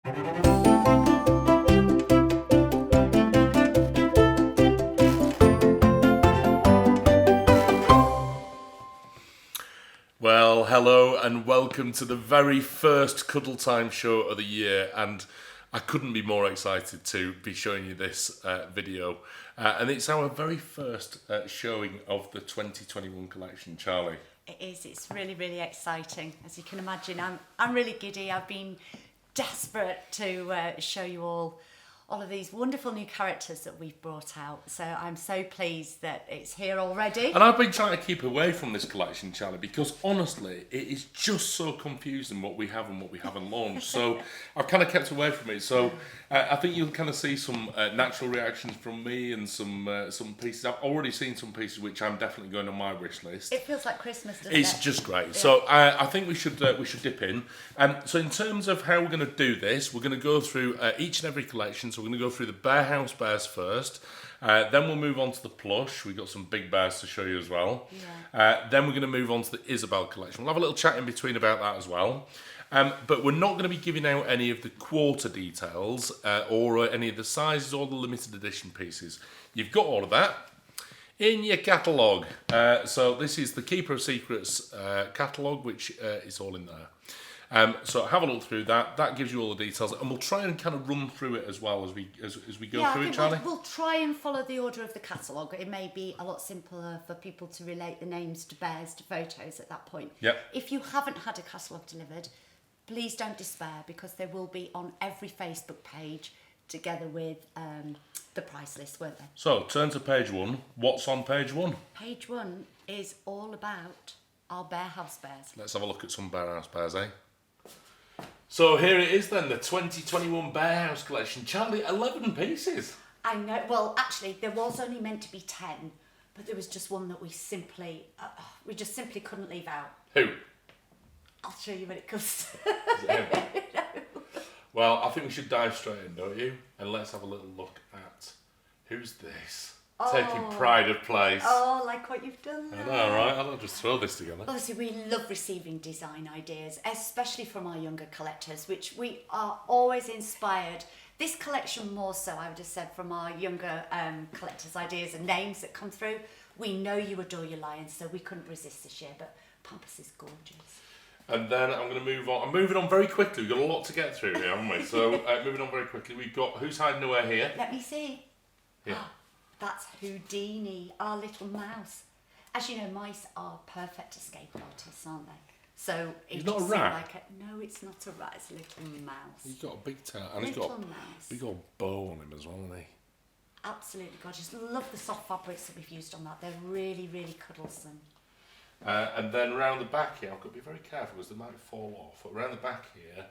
Well, hello and welcome to the very first Cuddle Time show of the year, and I couldn't be more excited to be showing you this video. And it's our very first showing of the 2021 collection, Charlie. It is. It's really, really exciting. As you can imagine, I'm really giddy. I've been desperate to show you all of these wonderful new characters that we've brought out. So I'm so pleased that it's here already. And I've been trying to keep away from this collection, Charlie, because honestly, it is just so confusing what we have and what we haven't launched. So I've kind of kept away from it. So I think you'll kind of see some natural reactions from me and some pieces. I've already seen some pieces which I'm definitely going on my wish list. It feels like Christmas, doesn't it? It's just great. Yeah. So I think we should dip in. So in terms of how we're going to do this, we're going to go through each and every collection. So we're going to go through the Bearhouse bears first. Then we'll move on to the Plush. We've got some big bears to show you as well. Yeah. Then we're going to move on to the Isabel collection. We'll have a little chat in between about that as well. But we're not going to be giving out any of the quarter details or any of the sizes or the limited edition pieces. You've got all of that in your catalogue. So this is the Keeper of Secrets catalogue, which is all in there. So have a look through that. That gives you all the details, and we'll try and kind of run through it as well as we go through it, Charlie. We'll try and follow the order of the catalogue. It may be a lot simpler for people to relate the names to bears to photos at that point. Yep. If you haven't had a catalogue delivered, please don't despair, because they will be on every Facebook page together with the price list, won't they? So turn to page 1. What's on page 1? Page 1 is all about our Bearhouse bears. Let's have a look at some Bearhouse bears, eh? So here it is then, the 2021 Bearhouse collection. Charlie, 11 pieces. I know. Well, actually, there was only meant to be 10, but there was just one that we simply couldn't leave out. Who? I'll show you when it comes. No. Well, I think we should dive straight in, don't you? And let's have a little look at who's this. Taking pride of place. Oh, like what you've done there. I know, right? I'll just throw this together. Obviously, we love receiving design ideas, especially from our younger collectors, which we are always inspired. This collection more so, I would have said, from our younger collectors' ideas and names that come through. We know you adore your lions, so we couldn't resist this year, but Pampas is gorgeous. And then I'm going to move on. I'm moving on very quickly. We've got a lot to get through here, haven't we? So moving on very quickly. We've got Who's Hiding Away here. Let me see. Yeah. That's Houdini, our little mouse. As you know, mice are perfect escape artists, aren't they? So he's not a rat. No, it's not a rat. It's a little mouse. He's got a big tail, and he's got a big old bow on him as well, hasn't he? Absolutely gorgeous. Love the soft fabrics that we've used on that. They're really, really cuddlesome. And then around the back here, I've got to be very careful because they might fall off. But around the back here,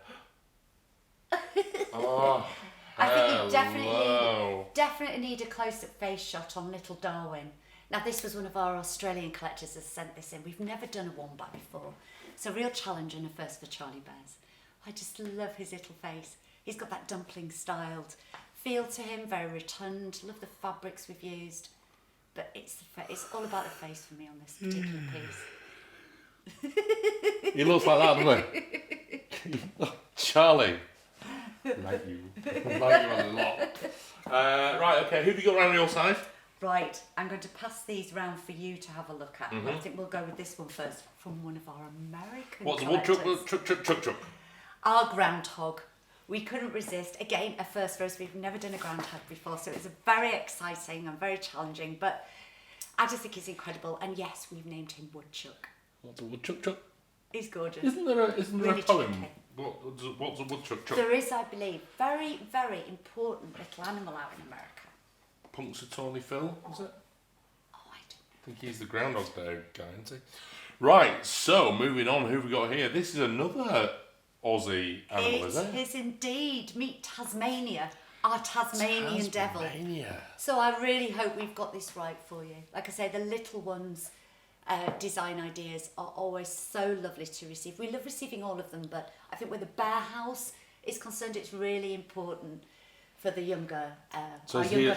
I think you definitely need a close-up face shot on little Darwin. Now, this was one of our Australian collectors that sent this in. We've never done a wombat before. It's a real challenge and a first for Charlie Bears. I just love his little face. He's got that dumpling-styled feel to him, very rotund. Love the fabrics we've used. But it's all about the face for me on this particular piece. He looks like that, doesn't he? Charlie. Like you a lot. Right, okay, who have you got around your side? Right, I'm going to pass these round for you to have a look at. I think we'll go with this one first, from one of our American What's collectors. the wood truck? Our groundhog. We couldn't resist. Again, a first for us. We've never done a groundhog before, so it's very exciting and very challenging, but I just think he's incredible. And yes, we've named him Woodchuck. What's a woodchuck? He's gorgeous. Isn't there really a poem? cheeky. What's a woodchuck? There is, I believe. Very, very important little animal out in America. Punxsutawney Phil, is it? Oh, I don't know. I think he's the Groundhog Day guy, isn't he? Right, so moving on, who have we got here? This is another Aussie animal, is it? It is indeed. Meet Tasmania, our Tasmanian devil. Tasmania. So I really hope we've got this right for you. Like I say, the little ones' design ideas are always so lovely to receive. We love receiving all of them, but I think where the Bearhouse is concerned, it's really important for the younger,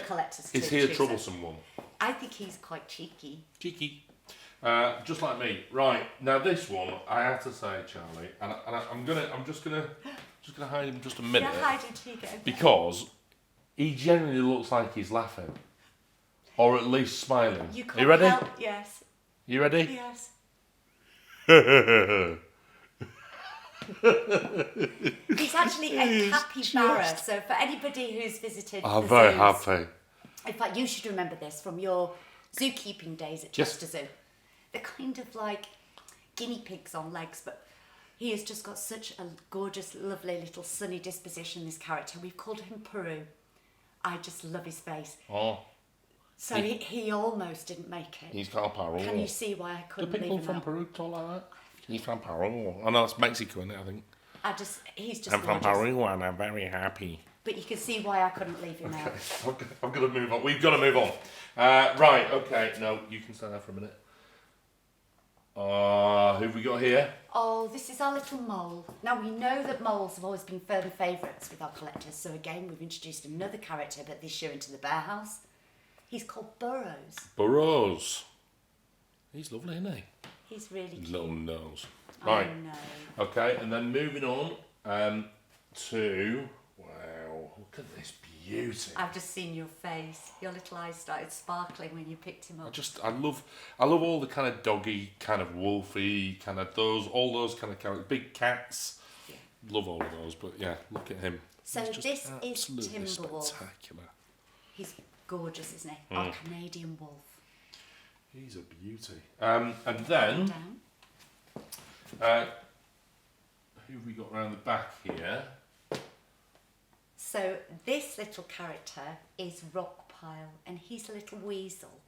collectors. Is he a troublesome one? I think he's quite cheeky. Cheeky. Just like me. Right, now this one, I have to say, Charlie, and I'm just gonna Just going to hide him just a minute. Yeah, hide until you get him. Because he genuinely looks like he's laughing. Or at least smiling. Are you ready? Yes. You ready? Yes. He's actually a capybara, so for anybody who's visited I'm the very zoos, happy. in fact, you should remember this from your zookeeping days at Chester Zoo. They're kind of like guinea pigs on legs, but he has just got such a gorgeous, lovely little sunny disposition, this character. We've called him Peru. I just love his face. Oh. So he almost didn't make it. He's got a Peru. Can you see why I couldn't Do leave people him from out? Peru talk like that? He's from Peru. I know it's Mexico, isn't it, I think? He's just I'm from gorgeous. Peru and I'm very happy. But you can see why I couldn't leave him out. I've got to move on. We've got to move on. Right, okay. No, you can stay there for a minute. Who have we got here? Oh, this is our little mole. Now, we know that moles have always been firm favourites with our collectors, so again, we've introduced another character, but this year into the Bearhouse. He's called Burrows. Burrows. He's lovely, isn't he? He's really cute. Little nose. Right. I know. Okay, and then moving on to... Wow, look at this beauty. I've just seen your face. Your little eyes started sparkling when you picked him up. I love all the kind of doggy, kind of wolfy, kind of all those kind of characters. Big cats. Yeah. Love all of those, but yeah, look at him. So He's just this is absolutely Timberwolf. spectacular. He's gorgeous, isn't he? Our Canadian wolf. He's a beauty. And then, Down. who have we got around the back here? So this little character is Rockpile, and he's a little weasel.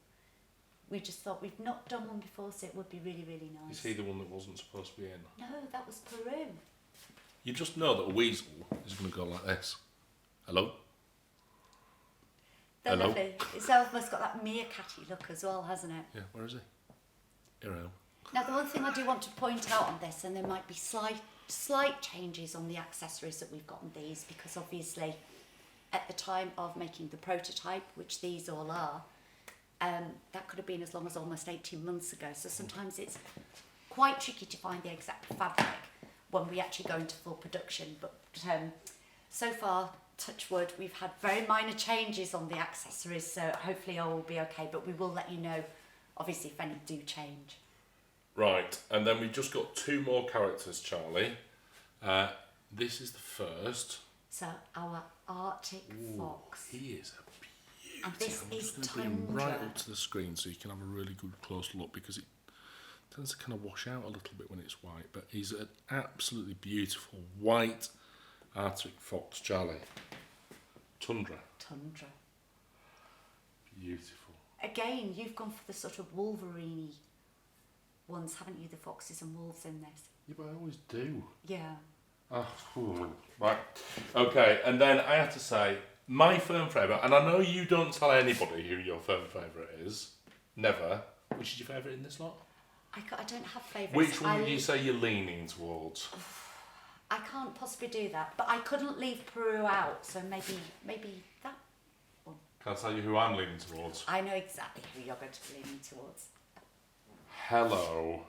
We just thought we've not done one before, so it would be really, really nice. Is he the one that wasn't supposed to be in? No, that was Peru. You just know that a weasel is going to go like this. Hello? They're Hello? lovely. It's almost got that meerkatty look as well, hasn't it? Yeah, where is he? Here I am. Now, the one thing I do want to point out on this, and there might be slight changes on the accessories that we've got on these, because obviously at the time of making the prototype, which these all are, that could have been as long as almost 18 months ago. So sometimes it's quite tricky to find the exact fabric when we actually go into full production. But so far, touch wood, we've had very minor changes on the accessories, so hopefully all will be okay. But we will let you know, obviously, if any do change. Right, and then we've just got two more characters, Charlie. This is the first. So our Arctic fox. He is a beauty. And this I'm is just going to bring him right Tundra. up to the screen so you can have a really good close look, because it tends to kind of wash out a little bit when it's white. But he's an absolutely beautiful white Arctic fox, Charlie. Tundra. Tundra. Beautiful. Again, you've gone for the sort of Wolverine ones, haven't you? The foxes and wolves in this. Yeah, but I always do. Yeah. Right. Okay, and then I have to say, my firm favourite, and I know you don't tell anybody who your firm favourite is, never. Which is your favourite in this lot? I don't have favourites. Which one would you say you're leaning towards? I can't possibly do that, but I couldn't leave Peru out, so maybe that one. Can I tell you who I'm leaning towards? I know exactly who you're going to be leaning towards. Hello,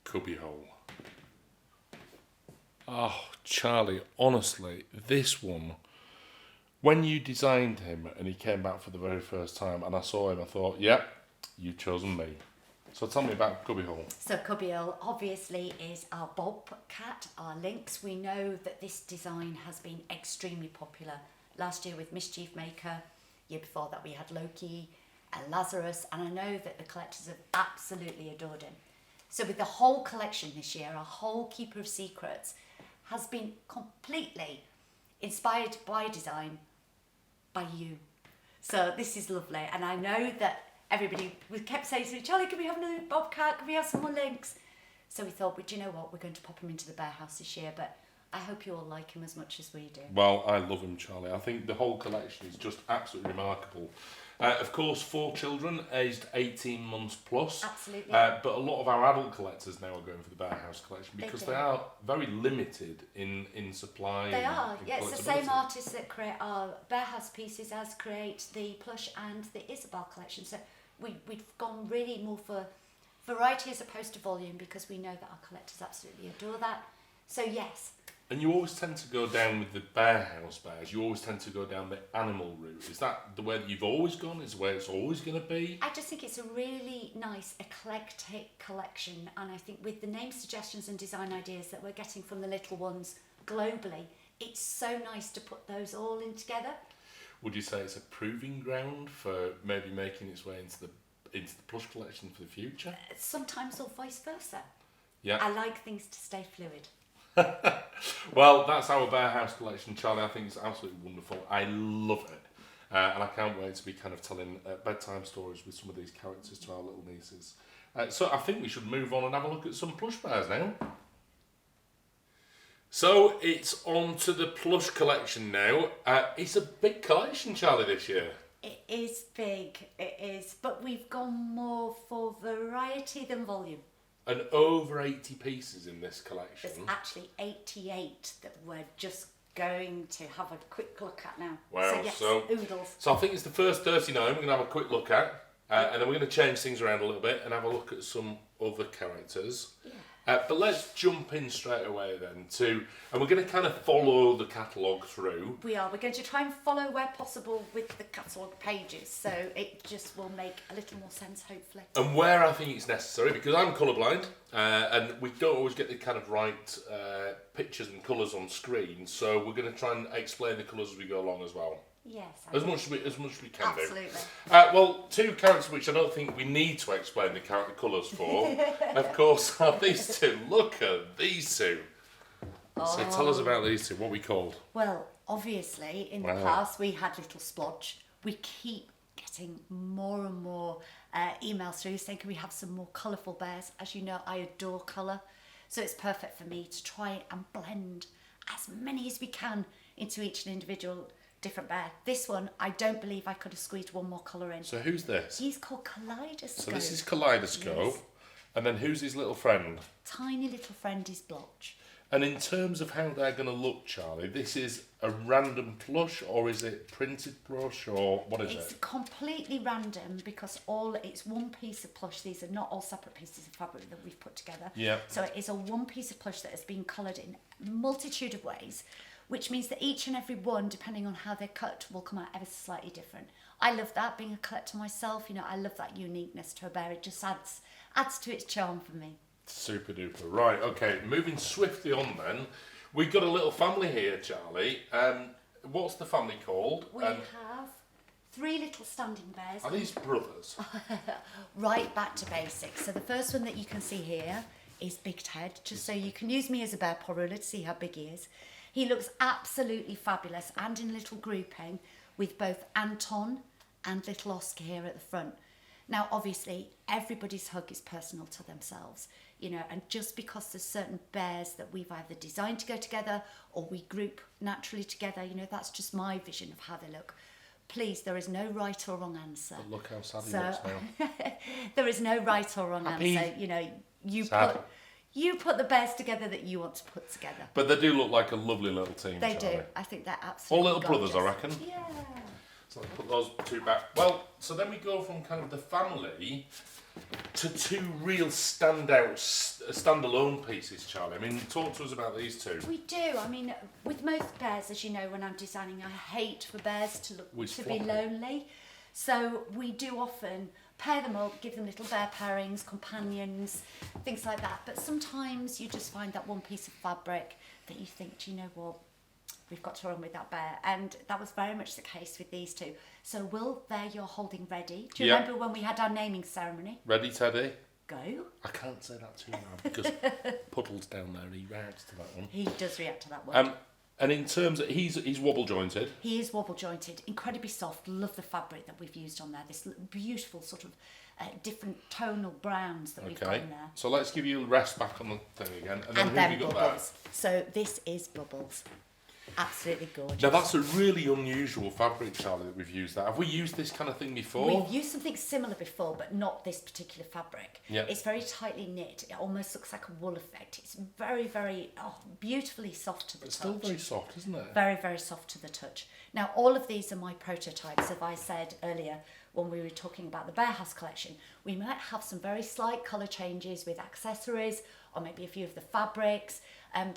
Cubbyhole. Oh, Charlie, honestly, this one, when you designed him and he came back for the very first time and I saw him, I thought, yep, you've chosen me. So tell me about Cubbyhole. So Cubbyhole obviously is our bobcat, our lynx. We know that this design has been extremely popular. Last year with Mischief Maker, year before that we had Loki and Lazarus, and I know that the collectors have absolutely adored him. So with the whole collection this year, our whole Keeper of Secrets has been completely inspired by design by you. So this is lovely, and I know that everybody we kept saying to me, Charlie, can we have another bobcat? Can we have some more lynx? So we thought, well, do you know what? We're going to pop him into the Bearhouse this year, but I hope you all like him as much as we do. Well, I love him, Charlie. I think the whole collection is just absolutely remarkable. Of course, for children aged 18 months plus. Absolutely. But a lot of our adult collectors now are going for the Bearhouse collection because do. they are very limited in supply. They and are. in Yeah, it's the same collectability. artists that create our Bearhouse pieces as create the Plush and the Isabel collection. So we've gone really more for variety as opposed to volume because we know that our collectors absolutely adore that. So yes. And you always tend to go down with the Bearhouse bears. You always tend to go down the animal route. Is that the way that you've always gone? Is the way it's always going to be? I just think it's a really nice eclectic collection, and I think with the name suggestions and design ideas that we're getting from the little ones globally, it's so nice to put those all in together. Would you say it's a proving ground for maybe making its way into the plush collection for the future? Sometimes or vice versa. Yeah. I like things to stay fluid. Well, that's our Bearhouse collection, Charlie. I think it's absolutely wonderful. I love it. And I can't wait to be kind of telling bedtime stories with some of these characters to our little nieces. So I think we should move on and have a look at some plush bears now. So it's on to the plush collection now. It's a big collection, Charlie, this year. It is big, it is. But we've gone more for variety than volume. And over 80 pieces in this collection. There's actually 88 that we're just going to have a quick look at now. Wow, so yes, oodles. So I think it's the first 39 we're going to have a quick look at. And then we're going to change things around a little bit and have a look at some other characters. Yeah. But let's jump in straight away then and we're going to kind of follow the catalogue through. We are. We're going to try and follow where possible with the catalogue pages, so it just will make a little more sense, hopefully. And where I think it's necessary, because I'm colourblind, and we don't always get the kind of right pictures and colours on screen, so we're going to try and explain the colours as we go along as well. Yes. As much as we can Absolutely. do. Well, two characters which I don't think we need to explain the colours for, of course, are these two. Look at these two. So tell us about these two, what we called. Well, obviously, in the past we had little Splodge. We keep getting more and more emails through saying, can we have some more colourful bears? As you know, I adore colour. So it's perfect for me to try and blend as many as we can into each individual different bear. This one, I don't believe I could have squeezed one more colour in. So who's this? He's called Kaleidoscope. So this is Kaleidoscope. Yes. And then who's his little friend? Tiny little friend is Blotch. And in terms of how they're going to look, Charlie, this is a random plush, or is it printed plush, or what is it? It's completely random because it's one piece of plush. These are not all separate pieces of fabric that we've put together. Yeah. So it is a one piece of plush that has been coloured in a multitude of ways, which means that each and every one, depending on how they're cut, will come out ever so slightly different. I love that, being a collector myself, I love that uniqueness to a bear. It just adds to its charm for me. Super duper. Right, okay, moving swiftly on then. We've got a little family here, Charlie. What's the family called? We have 3 little standing bears. Are these brothers? Right back to basics. So the first one that you can see here is Big Ted, just so you can use me as a bear paw ruler to see how big he is. He looks absolutely fabulous and in a little grouping with both Anton and little Oscar here at the front. Now, obviously, everybody's hug is personal to themselves, and just because there's certain bears that we've either designed to go together or we group naturally together, that's just my vision of how they look. Please, there is no right or wrong answer. But look how sad he looks now. There is no right or wrong answer. You put the bears together that you want to put together. But they do look like a lovely little team, They Charlie. do. I think they're absolutely all little gorgeous. brothers, I reckon. Yeah. So let's put those two back. Well, so then we go from kind of the family to 2 real standalone pieces, Charlie. I mean, talk to us about these two. We do. I mean, with most bears, as you know, when I'm designing, I hate for bears to be lonely. So we do often pair them up, give them little bear pairings, companions, things like that. But sometimes you just find that one piece of fabric that you think, do you know what, we've got to run with that bear. And that was very much the case with these two. So Will, there you're holding ready. Do you remember when we had our naming ceremony? Ready, Teddy? Go. I can't say that too loud because Puddle's down there and he reacts to that one. He does react to that one. And in terms of, he's wobble jointed. He is wobble jointed, incredibly soft. Love the fabric that we've used on there. This beautiful sort of different tonal browns that we've got in there. So let's give you a rest back on the thing again. And then who have you got Bubbles. there? So this is Bubbles. Absolutely gorgeous. Now that's a really unusual fabric, Charlie, that we've used that. Have we used this kind of thing before? We've used something similar before, but not this particular fabric. Yeah. It's very tightly knit. It almost looks like a wool effect. It's very, very beautifully soft to the touch. It's still very soft, isn't it? Very, very soft to the touch. Now, all of these are my prototypes. As I said earlier, when we were talking about the Bearhouse collection, we might have some very slight colour changes with accessories or maybe a few of the fabrics.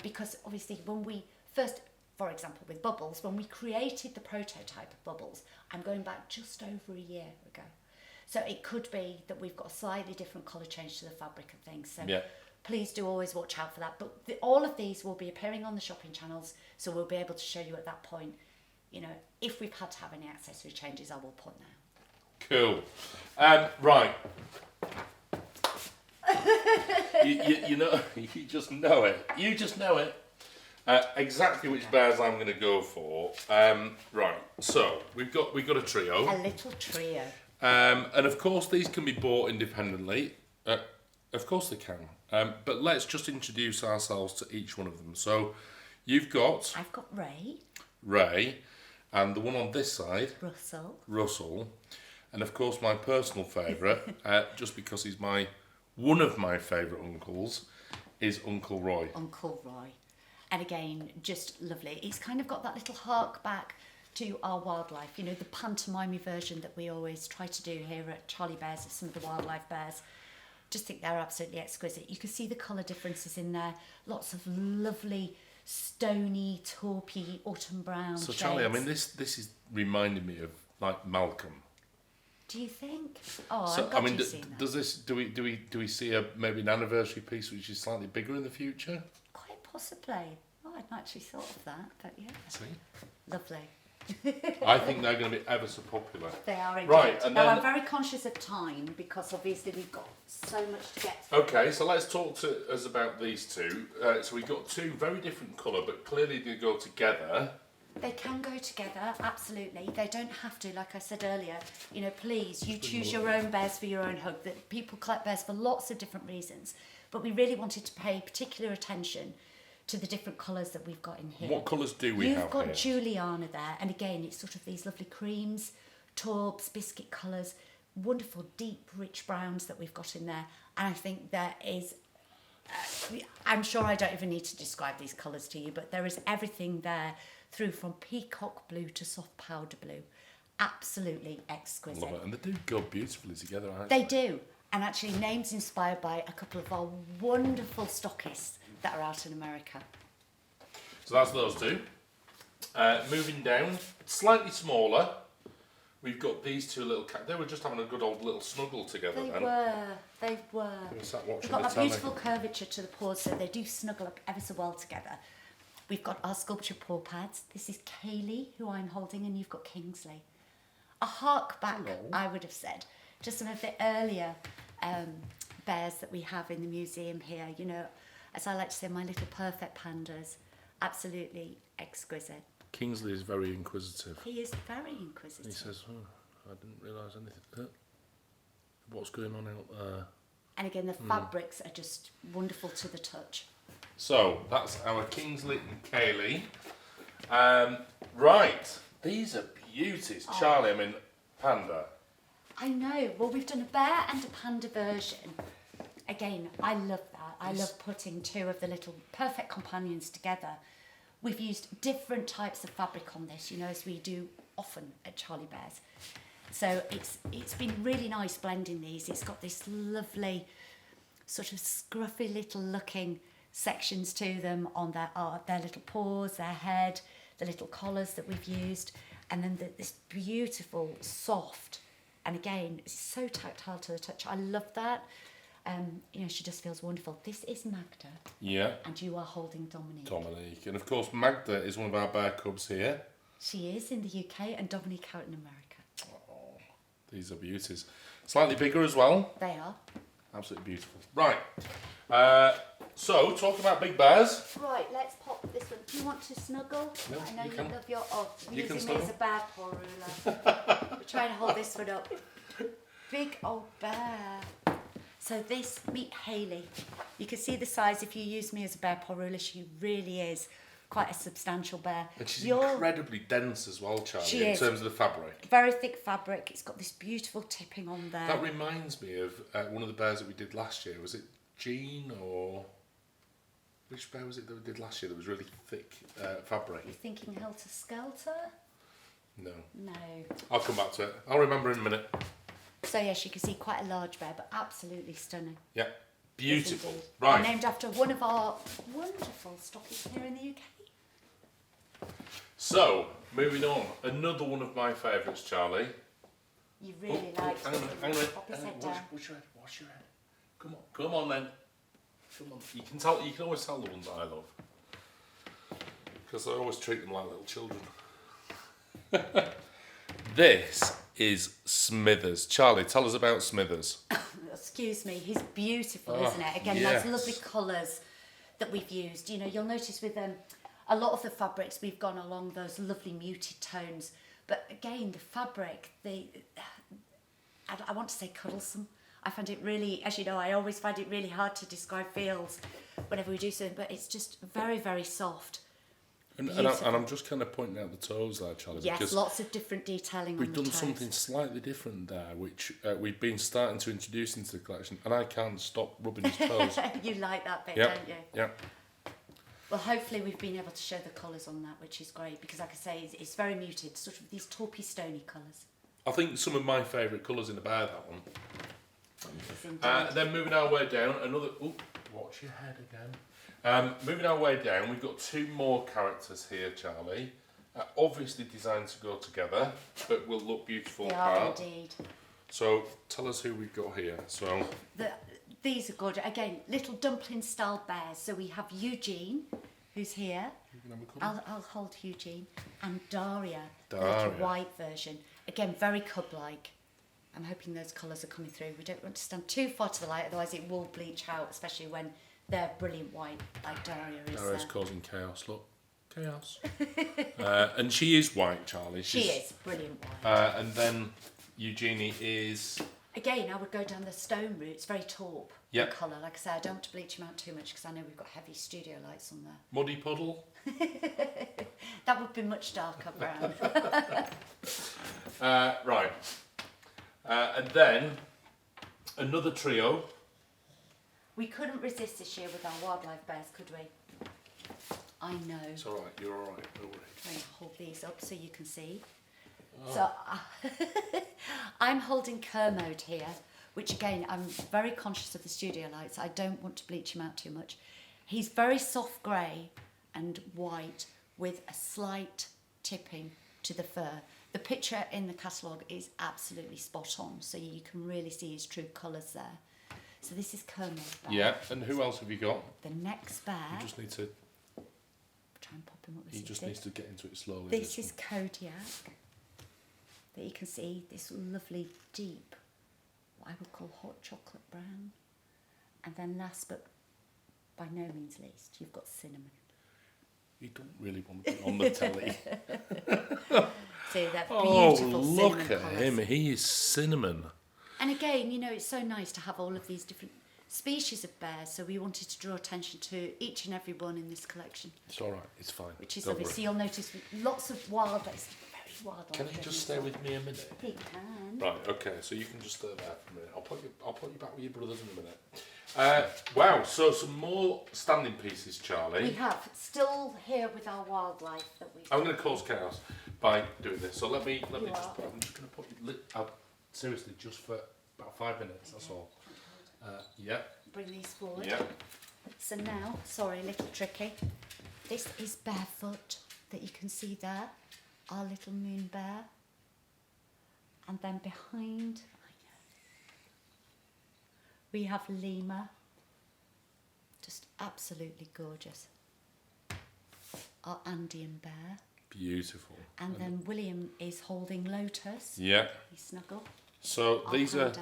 Because obviously when we first, for example with Bubbles, when we created the prototype of Bubbles, I'm going back just over a year ago. So it could be that we've got a slightly different colour change to the fabric and things. So please do always watch out for that. But all of these will be appearing on the shopping channels, so we'll be able to show you at that point. You know, if we've had to have any accessory changes, I will point out. Cool. Right. you know, you just know it. You just know it. Exactly which bears I'm going to go for. Right. So we've got a trio. A little trio. And of course these can be bought independently. Of course they can. But let's just introduce ourselves to each one of them. So you've got. I've got Ray. Ray. And the one on this side. Russell. And of course my personal favourite, just because he's one of my favourite uncles, is Uncle Roy. Uncle Roy. And again, just lovely. It's kind of got that little hark back to our wildlife. You know, the pantomime version that we always try to do here at Charlie Bears of some of the wildlife bears. Just think they're absolutely exquisite. You can see the colour differences in there. Lots of lovely, stony, taupey, autumn brown So shades. Charlie, I mean, this is reminding me of like Malcolm. Do you think? Oh, So I'm glad I mean, you've seen that. does this? Do we see maybe an anniversary piece which is slightly bigger in the future? Quite possibly. Oh, I hadn't actually thought of that, but yeah. See, Lovely. I think they're going to be ever so popular. They are indeed. Right, and now then- I'm very conscious of time because obviously we've got so much to get through. Okay, so let's talk to us about these two. So we've got two very different colour, but clearly they go together. They can go together, absolutely. They don't have to, like I said earlier. You know, please, you choose your own bears for your own hug. That people collect bears for lots of different reasons, but we really wanted to pay particular attention to the different colours that we've got in here. What colours do we have You've got here? Juliana there, and again, it's sort of these lovely creams, taubes, biscuit colours, wonderful deep, rich browns that we've got in there. And I think there is, I'm sure I don't even need to describe these colours to you, but there is everything there through from peacock blue to soft powder blue. Absolutely exquisite. Love it, and they do go beautifully together. Actually. They do. And actually, names inspired by a couple of our wonderful stockists that are out in America. So that's those two. Moving down, slightly smaller, we've got these two little cats. They were just having a good old little snuggle together They then. were. We sat watching They've got the that telly. beautiful curvature to the paws, so they do snuggle up ever so well together. We've got our sculpture paw pads. This is Kaylee, who I'm holding, and you've got Kingsley. A hark back, Hello. I would have said, to some of the earlier bears that we have in the museum here. You know, as I like to say, my little perfect pandas. Absolutely exquisite. Kingsley is very inquisitive. He is very inquisitive. He says, I didn't realise anything. What's going on out there? And again, the fabrics are just wonderful to the touch. So, that's our Kingsley and Kaylee. Right, these are beauties. Charlie, I mean, panda. I know. Well, we've done a bear and a panda version. Again, I love that. I love putting two of the little perfect companions together. We've used different types of fabric on this, you know, as we do often at Charlie Bears. So it's been really nice blending these. It's got this lovely sort of scruffy little looking sections to them on their little paws, their head, the little collars that we've used, and then this beautiful soft, and again, it's so tactile to the touch. I love that. You know, she just feels wonderful. This is Magda. Yeah. And you are holding Dominique. Dominique. And of course, Magda is one of our bear cubs here. She is in the UK and Dominique out in America. Oh, these are beauties. Slightly bigger as well. They are. Absolutely beautiful. Right. So, talk about big bears. Right, let's pop this one. Do you want to snuggle? No, I know you you can. love your... Oh, You using can me as snuggle. a bear paw ruler. We're trying to hold this one up. Big old bear. So this, meet Hayley. You can see the size if you use me as a bear paw ruler. She really is quite a substantial bear. And she's incredibly dense as well, Charlie, She in is. terms of the fabric. Very thick fabric. It's got this beautiful tipping on there. That reminds me of one of the bears that we did last year. Was it Jean or... Which bear was it that we did last year that was really thick fabric? You're thinking Helter Skelter? No. No. I'll come back to it. I'll remember in a minute. So yes, you can see quite a large bear, but absolutely stunning. Yeah. Beautiful. Yes, Right. named after one of our wonderful stockists here in the UK. So, moving on. Another one of my favourites, Charlie. You really like Hang on, Pop his head down. Wash your head. Wash your head. Come on then. Come on. You can tell. You can always tell the ones that I love because I always treat them like little children. This is Smithers. Charlie, tell us about Smithers. Excuse me, he's beautiful, isn't it? Again, yes. those lovely colours that we've used. You know, you'll notice with a lot of the fabrics we've gone along those lovely muted tones. But again, the fabric, I want to say cuddlesome. I find it really, as you know, I always find it really hard to describe feels whenever we do something, but it's just very, very soft. And I'm just kind of pointing out the toes there, Charlie. Yes, because lots of different detailing on the we've done toes. something slightly different there, which we've been starting to introduce into the collection, and I can't stop rubbing his toes. You like that bit, Yep. don't you? Yeah. Well, hopefully we've been able to show the colours on that, which is great, because like I say, it's very muted, sort of these taupey, stony colours. I think some of my favourite colours in the bear, that one. Yes, indeed. Then moving our way down, another... Oh, watch your head again. Moving our way down, we've got two more characters here, Charlie. Obviously designed to go together, but will look beautiful They are apart. indeed. So, tell us who we've got here. So, These are gorgeous. Again, little dumpling-style bears. So we have Eugene, who's here. you can have a couple. I'll hold Eugene. And Daria, the Daria. little white version. Again, very cub-like. I'm hoping those colours are coming through. We don't want to stand too far to the light, otherwise it will bleach out, especially when they're brilliant white, like Daria is. Daria's causing chaos, look. Chaos. And she is white, Charlie. She is brilliant white. And then Eugenie is... Again, I would go down the stone route. It's very taupe Yep. colour. Like I say, I don't want to bleach them out too much because I know we've got heavy studio lights on there. Muddy Puddle. That would be much darker brown. Right. And then another trio. We couldn't resist this year with our wildlife bears, could we? I know. It's all right. You're all right. Don't worry. I'm going to hold these up so you can see. So I'm holding Kermode here, which again, I'm very conscious of the studio lights. I don't want to bleach him out too much. He's very soft grey and white with a slight tipping to the fur. The picture in the catalogue is absolutely spot on, so you can really see his true colours there. So this is Kermode bear. Yeah. And who else have you got? The next bear. You just need to. Try and pop him up. He just needs to get into it slowly. This is Kodiak. That you can see this lovely deep, what I would call hot chocolate brown. And then last but by no means least, you've got Cinnamon. You don't really want to be on the telly. See that Oh, beautiful look cinnamon at colours. him. He is cinnamon. And again, you know, it's so nice to have all of these different species of bears, so we wanted to draw attention to each and every one in this collection. It's all right. It's fine. Which is Don't lovely. worry. So you'll notice lots of wildlife, it's very wildlife. Can you just stay with me a minute? He can. Right, okay, so you can just stay there for a minute. I'll put you back with your brothers in a minute. Wow, so some more standing pieces, Charlie. We have still here with our wildlife that we. I'm going to cause chaos by doing this. So let me You just are. put. I'm just going to put you seriously just for about 5 minutes. That's all. Yeah. Bring these forward. Yeah. So now, sorry, a little tricky. This is Barefoot that you can see there, our little moon bear. And then behind, we have Lima, just absolutely gorgeous. Our Andean bear. Beautiful. And then William is holding Lotus. Yeah. He's snuggle. So Our these panda.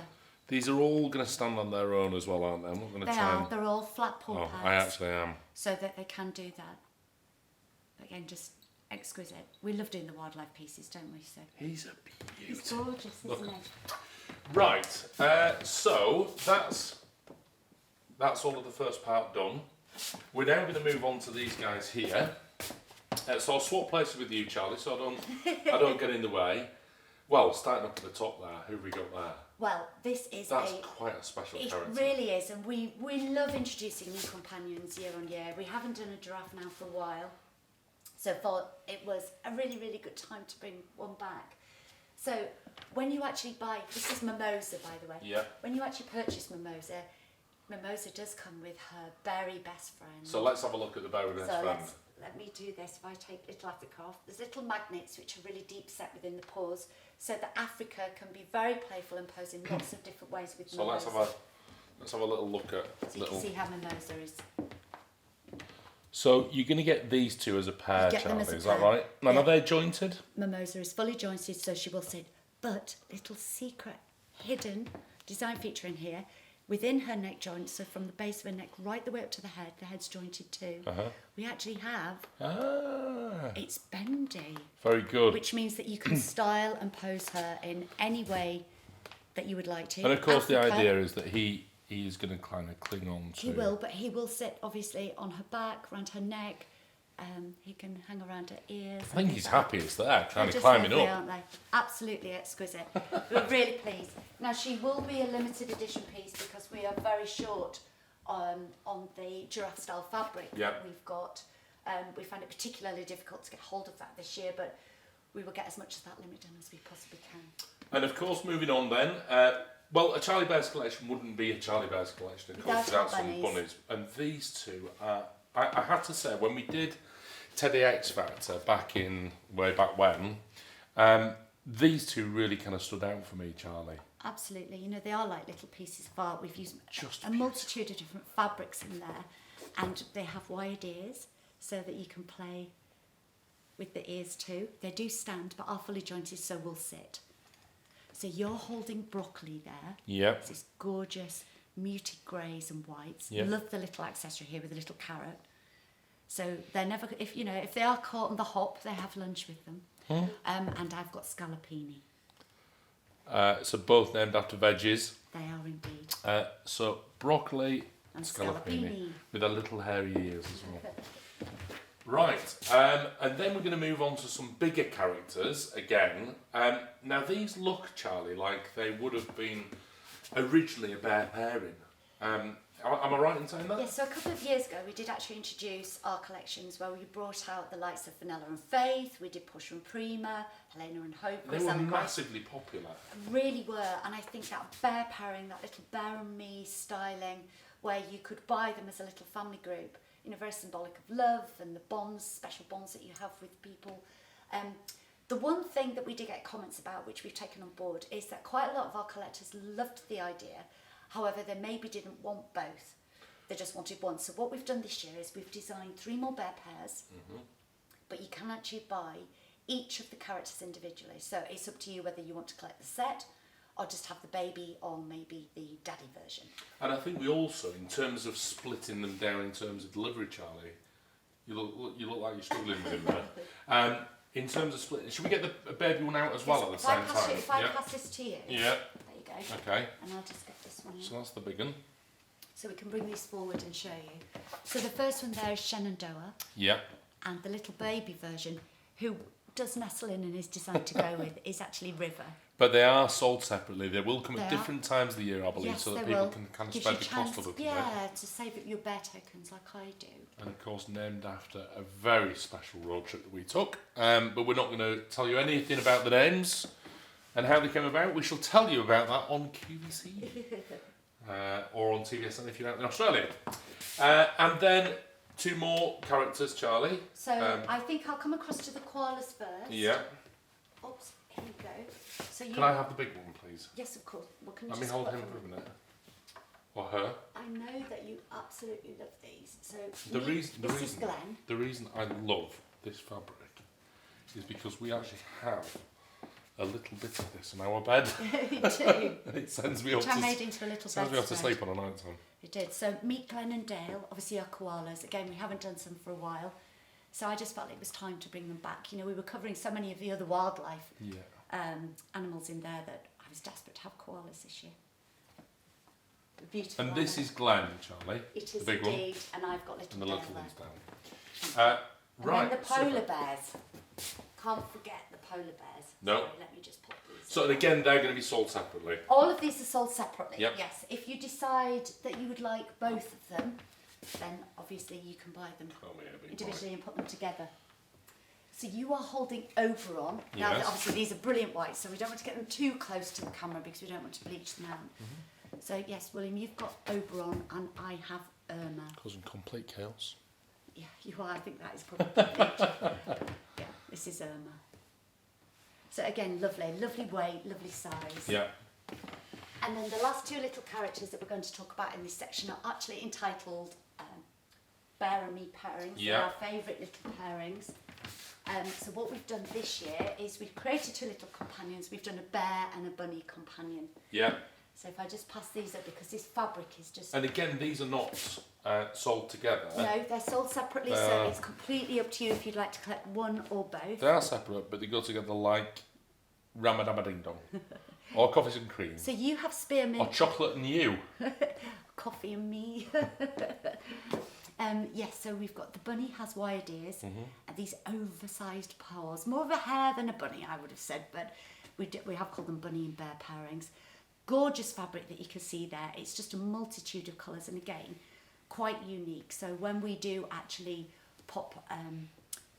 are all going to stand on their own as well, aren't they? I'm not going to They try are. and. They're all flat paw Oh, pads. I actually am. So that they can do that. But again, just exquisite. We love doing the wildlife pieces, don't we? So He's a he's beauty. gorgeous, Look. isn't he? Right, so that's all of the first part done. We're now going to move on to these guys here. So I'll swap places with you, Charlie, so I don't get in the way. Well, starting up at the top there, who have we got there? Well, this is That's quite a special it character. really is, and we love introducing new companions year on year. We haven't done a giraffe now for a while, so it was a really, really good time to bring one back. So when you actually buy, this is Mimosa, by the way. Yeah. When you actually purchase Mimosa, Mimosa does come with her berry best friend. So let's have a look at the berry best friend. Let me do this. If I take little Africa off, there's little magnets which are really deep set within the paws, so that Africa can be very playful and pose in lots of different ways with so Mimosa. let's have a little look at. So you can see how Mimosa is. So you're going to get these two as a pair, Charlie, is that right? Yeah. And are they jointed? Mimosa is fully jointed, so she will sit. But little secret, hidden design feature in here, within her neck joint, so from the base of her neck right the way up to the head's jointed too. We actually have, it's bendy. Very good. Which means that you can style and pose her in any way that you would like to. And of course the idea is that he is going to kind of cling on to... He will, but he will sit obviously on her back, around her neck. He can hang around her ears. I think he's happiest there, kind of just climbing lovely, up. Aren't they? Absolutely exquisite. We're really pleased. Now she will be a limited edition piece because we are very short on the giraffe style fabric that we've got. We found it particularly difficult to get hold of that this year, but we will get as much of that limit done as we possibly can. And of course, moving on then, well, a Charlie Bears collection wouldn't be a Charlie Bears collection, of course, without some bunnies. And these two are, I have to say, when we did Teddy X Factor way back when, these two really kind of stood out for me, Charlie. Absolutely. You know, they are like little pieces of art. We've used a multitude of different fabrics in there, and they have wired ears so that you can play with the ears too. They do stand, but are fully jointed, so will sit. So you're holding broccoli there. Yep. It's this gorgeous muted greys and whites. Yep. Love the little accessory here with a little carrot. So they're never, if they are caught on the hop, they have lunch with them. And I've got scallopini. So both named after veggies. They are indeed. So broccoli And scallopini with their little hairy ears as well. Right, and then we're going to move on to some bigger characters again. Now these look, Charlie, like they would have been originally a bear pairing. Am I right in saying that? Yes, so a couple of years ago we did actually introduce our collections where we brought out the likes of Vanilla and Faith, we did Push and Prima, Helena and Hope. They were massively popular. Really were, and I think that bear pairing, that little bear and me styling, where you could buy them as a little family group, very symbolic of love and the bonds, special bonds that you have with people. The one thing that we did get comments about, which we've taken on board, is that quite a lot of our collectors loved the idea. However, they maybe didn't want both. They just wanted one. So what we've done this year is we've designed 3 more bear pairs, but you can actually buy each of the characters individually. So it's up to you whether you want to collect the set or just have the baby on maybe the daddy version. And I think we also, in terms of splitting them down in terms of delivery, Charlie, you look like you're struggling with him there. In terms of splitting, should we get the baby one out as well at the same time? If I pass this to you, yeah. There you go. Okay. And I'll just get this one in. So that's the big one. So we can bring these forward and show you. So the first one there is Shenandoah. Yeah. And the little baby version, who does nestle in and is designed to go with, is actually River. But they are sold separately. They will come at different times of the year, I believe, yes, so that people people can kind of spread the cost a little bit. Yeah, to save up your bear tokens like I do. And of course, named after a very special road trip that we took. But we're not going to tell you anything about the names and how they came about. We shall tell you about that on QVC or on TVSN if you're out in Australia. And then 2 more characters, Charlie. So I think I'll come across to the koalas first. Yeah. Oops, here we go. So Can I have the big one, please? Yes, of course. Well, can you Let me hold him for a minute. Or her. I know that you absolutely love these. So This is Glenn. The reason I love this fabric is because we actually have a little bit of this in our bed. We do. It sends me off I made into a little sends me off to sleep on a night time. It did. So meet Glenn and Dale, obviously our koalas. Again, we haven't done some for a while. So I just felt it was time to bring them back. We were covering so many of the other wildlife animals in there that I was desperate to have koalas this year. Beautiful. And this is Glenn, Charlie. It is the big indeed, one. and I've got little and the Dale little there. ones down. Right. And then the polar bears. Can't forget the polar bears. No. Sorry, let me just pop these. So again, they're going to be sold separately. All of these are sold separately. Yep. Yes. If you decide that you would like both of them, then obviously you can buy them individually and put them together. So you are holding Oberon. Now, Yes. obviously these are brilliant whites, so we don't want to get them too close to the camera because we don't want to bleach them out. So yes, William, you've got Oberon and I have Irma. Causing complete chaos. Yeah, you are. I think that is probably it. Yeah, this is Irma. So again, lovely weight, lovely size. Yeah. And then the last two little characters that we're going to talk about in this section are actually entitled Bear and Me pairings. Yeah. They're our favourite little pairings. So what we've done this year is we've created two little companions. We've done a bear and a bunny companion. Yeah. So if I just pass these up, because this fabric is just... And again, these are not sold together. No, they're sold separately, so it's completely up to you if you'd like to collect one or both. They are separate, but they go together like Ramadama-Ding-Dong. Or coffees and cream. So you have spearmint. Or chocolate and you. Coffee and me. Yes, so we've got the bunny has wide ears and these oversized paws. More of a hare than a bunny, I would have said, but we have called them bunny and bear pairings. Gorgeous fabric that you can see there. It's just a multitude of colours and again, quite unique. So when we do actually pop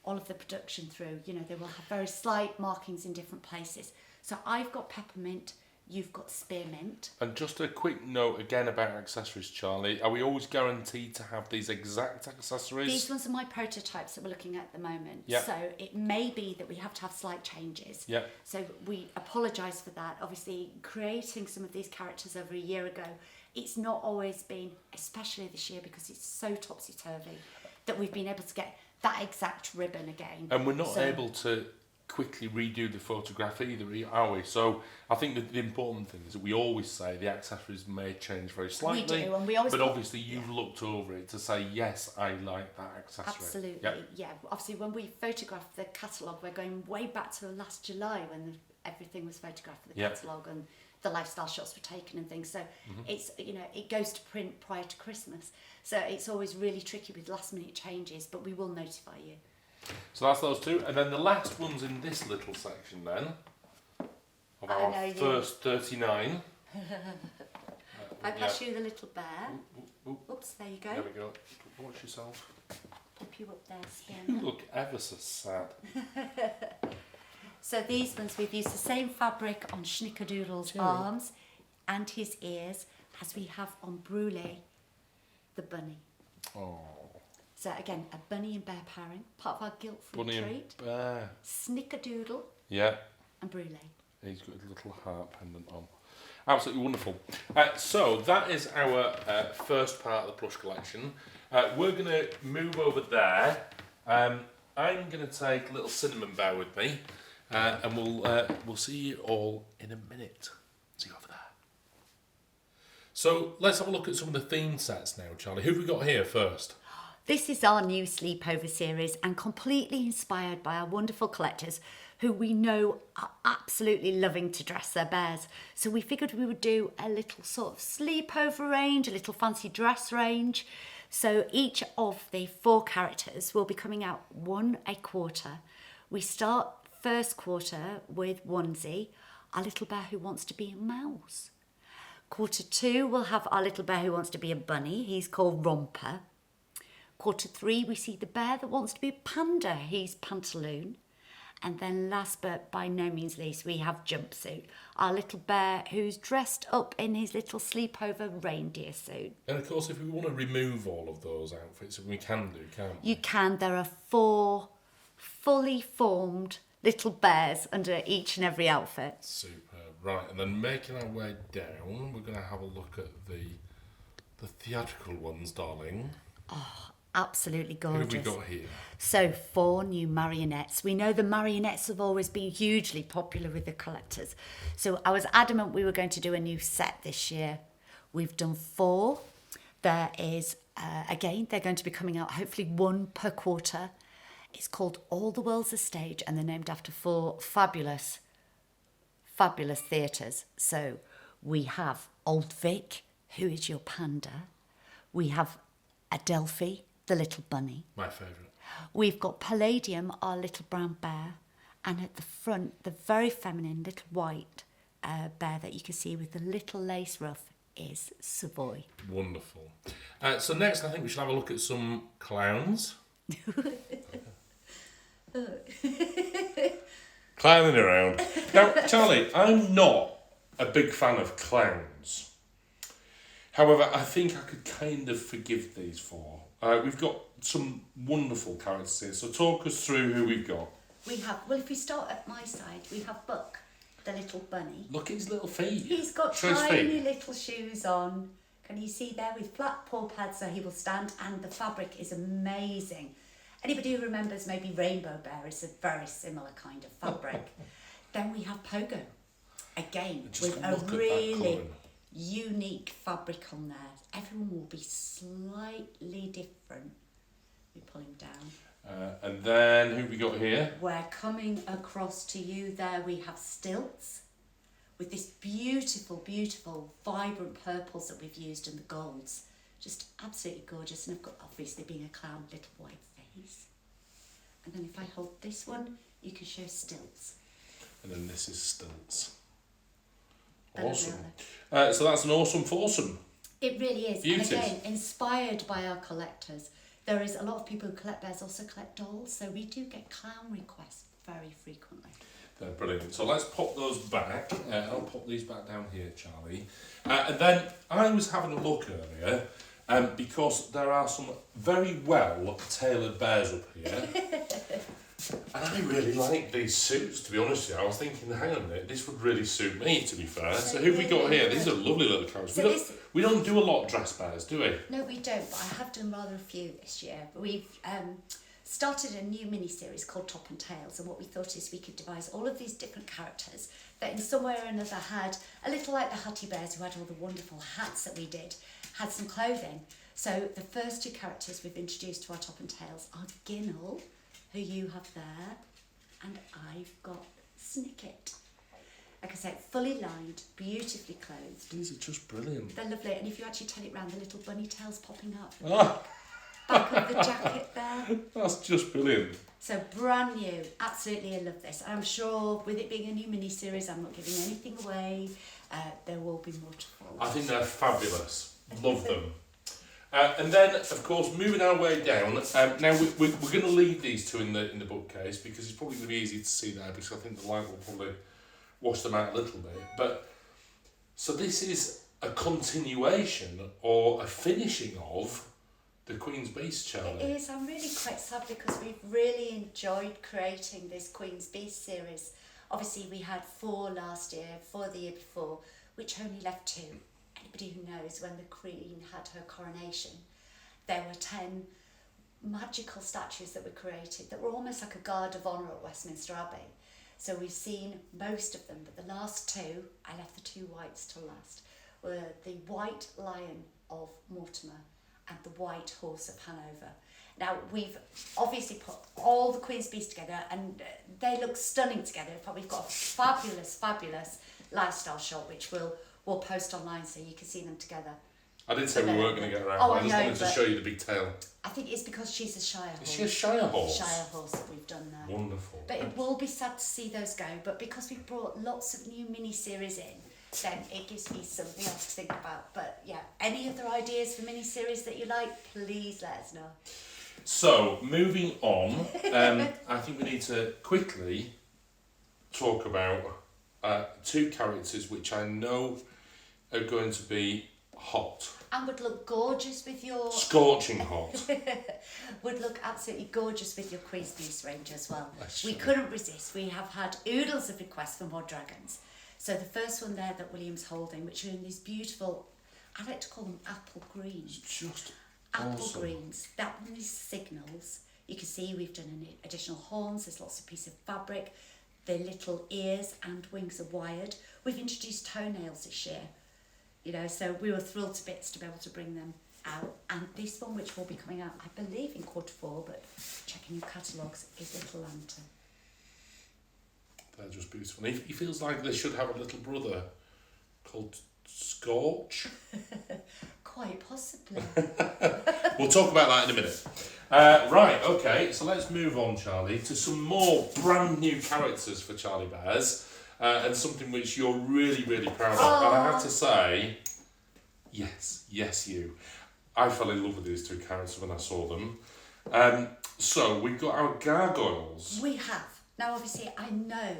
all of the production through, you know, they will have very slight markings in different places. So I've got peppermint, you've got spearmint. And just a quick note again about accessories, Charlie. Are we always guaranteed to have these exact accessories? These ones are my prototypes that we're looking at the moment. Yeah. So it may be that we have to have slight changes. Yeah. So we apologise for that. Obviously, creating some of these characters over a year ago, it's not always been, especially this year because it's so topsy-turvy, that we've been able to get that exact ribbon again. And we're not able to quickly redo the photograph either, are we? So I think that the important thing is that we always say the accessories may change very slightly. We do, and we always. But obviously, you've looked over it to say yes, I like that accessory. Absolutely, yep. Yeah. Obviously, when we photographed the catalogue, we're going way back to last July when everything was photographed for the catalogue and the lifestyle shots were taken and things. So it's, you know, it goes to print prior to Christmas. So it's always really tricky with last minute changes, but we will notify you. So that's those two, and then the last ones in this little section then of our first 39. I pass you the little bear. Oops, there you go. There we go. Watch yourself. Pop you up there, You Spearmint. look ever so sad. So these ones, we've used the same fabric on Schnickerdoodle's arms and his ears as we have on Brûlé, the bunny. Oh. So again, a bunny and bear pairing, part of our guilt-free Bunny treat. and bear. Snickerdoodle Yeah. and Brûlé. He's got a little heart pendant on. Absolutely wonderful. So that is our first part of the plush collection. We're going to move over there. I'm going to take a little cinnamon bear with me, and we'll see you all in a minute. See you over there. So let's have a look at some of the theme sets now, Charlie. Who have we got here first? This is our new sleepover series and completely inspired by our wonderful collectors who we know are absolutely loving to dress their bears. So we figured we would do a little sort of sleepover range, a little fancy dress range. So each of the 4 characters will be coming out one a quarter. We start first quarter with Onesie, our little bear who wants to be a mouse. Quarter 2 we'll have our little bear who wants to be a bunny. He's called Romper. Quarter 3, we see the bear that wants to be a panda. He's Pantaloon. And then last but by no means least, we have Jumpsuit, our little bear who's dressed up in his little sleepover reindeer suit. And of course, if we want to remove all of those outfits, we can do, can't we? You can. There are 4 fully formed little bears under each and every outfit. Superb. Right, and then making our way down, we're going to have a look at the theatrical ones, darling. Oh, absolutely gorgeous. Who have we got here? So 4 new marionettes. We know the marionettes have always been hugely popular with the collectors. So I was adamant we were going to do a new set this year. We've done 4. There is, again, they're going to be coming out hopefully 1 per quarter. It's called All the World's a Stage and they're named after 4 fabulous theatres. So we have Old Vic, who is your panda. We have Adelphi, the little bunny. My favourite. We've got Palladium, our little brown bear. And at the front, the very feminine little white bear that you can see with the little lace ruff is Savoy. Wonderful. So next, I think we should have a look at some clowns. Clowning around. Now, Charlie, I'm not a big fan of clowns. However, I think I could kind of forgive these four. We've got some wonderful characters here, so talk us through who we've got. We have, well, if we start at my side, we have Buck, the little bunny. Look at his little feet. He's got Show his tiny feet. little shoes on. Can you see there with flat paw pads so he will stand, and the fabric is amazing. Anybody who remembers maybe Rainbow Bear is a very similar kind of fabric. Then we have Pogo, again, with a really unique fabric on there. Everyone will be slightly different. We pull him down. And then who we got here? We're coming across to you there. We have Stilts with this beautiful, beautiful, vibrant purples that we've used and the golds. Just absolutely gorgeous. And I've got, obviously being a clown, little white face. And then if I hold this one, you can show Stilts. And then this is Stilts. Awesome. So that's an awesome foursome. It really is. Beauties. And again, inspired by our collectors. There is a lot of people who collect bears also collect dolls, so we do get clown requests very frequently. They're brilliant. So let's pop those back. I'll pop these back down here, Charlie. And then I was having a look earlier, because there are some very well tailored bears up here. And I really like these suits, to be honest with you. I was thinking, hang on a minute, this would really suit me, to be fair. So who've we got here? These are lovely little characters. We don't do a lot of dress bears, do we? No, we don't, but I have done rather a few this year. We've started a new mini-series called Top and Tails, and what we thought is we could devise all of these different characters that in some way or another had, a little like the Hutty Bears who had all the wonderful hats that we did, had some clothing. So the first two characters we've introduced to our Top and Tails are Ginnell, who you have there, and I've got Snicket. Like I said, fully lined, beautifully clothed. These are just brilliant. They're lovely, and if you actually turn it round, the little bunny tails popping up. Ah, Back of the jacket there. that's just brilliant. So brand new, absolutely I love this. I'm sure with it being a new mini-series, I'm not giving anything away. There will be more to follow. I think they're fabulous. Love them. And then, of course, moving our way down. Now we're going to leave these two in the bookcase because it's probably going to be easy to see there because I think the light will probably wash them out a little bit. But so this is a continuation or a finishing of the Queen's Beast, Charlie. It is. I'm really quite sad because we've really enjoyed creating this Queen's Beast series. Obviously, we had 4 last year, 4 the year before, which only left 2. Anybody who knows when the Queen had her coronation, there were 10 magical statues that were created that were almost like a guard of honour at Westminster Abbey. So we've seen most of them, but the last 2, I left the 2 whites till last, were the White Lion of Mortimer and the White Horse of Hanover. Now, we've obviously put all the Queen's Beasts together and they look stunning together, but we've got a fabulous, fabulous lifestyle shot which we'll post online so you can see them together. I did say we weren't going to get around. Oh, I just wanted to but show you the big tail. I think it's because she's a Shire horse. Is she a Shire horse? Shire horse that we've done there. Wonderful. But it will be sad to see those go, but because we've brought lots of new mini-series in, then it gives me something else to think about. But yeah, any other ideas for mini-series that you like, please let us know. So, moving on, I think we need to quickly talk about 2 characters which I know are going to be hot. And would look gorgeous with your... Scorching hot. would look absolutely gorgeous with your Queen's Beast range as well. That's We true. couldn't resist. We have had oodles of requests for more dragons. So the first one there that William's holding, which are in these beautiful, I like to call them apple greens. It's just Apple awesome. greens. That one is signals. You can see we've done an additional horns. There's lots of pieces of fabric. The little ears and wings are wired. We've introduced toenails this year. You know, so we were thrilled to bits to be able to bring them out. And this one, which will be coming out, I believe, in Q4, but checking your catalogues, is Little Lantern. They're just beautiful. He feels like they should have a little brother called Scorch. Quite possibly. We'll talk about that in a minute. Right, okay, so let's move on, Charlie, to some more brand new characters for Charlie Bears, and something which you're really, really proud of. And I have to say, yes, you. I fell in love with these 2 characters when I saw them. So we've got our Gargoyles. We have. Now, obviously, I know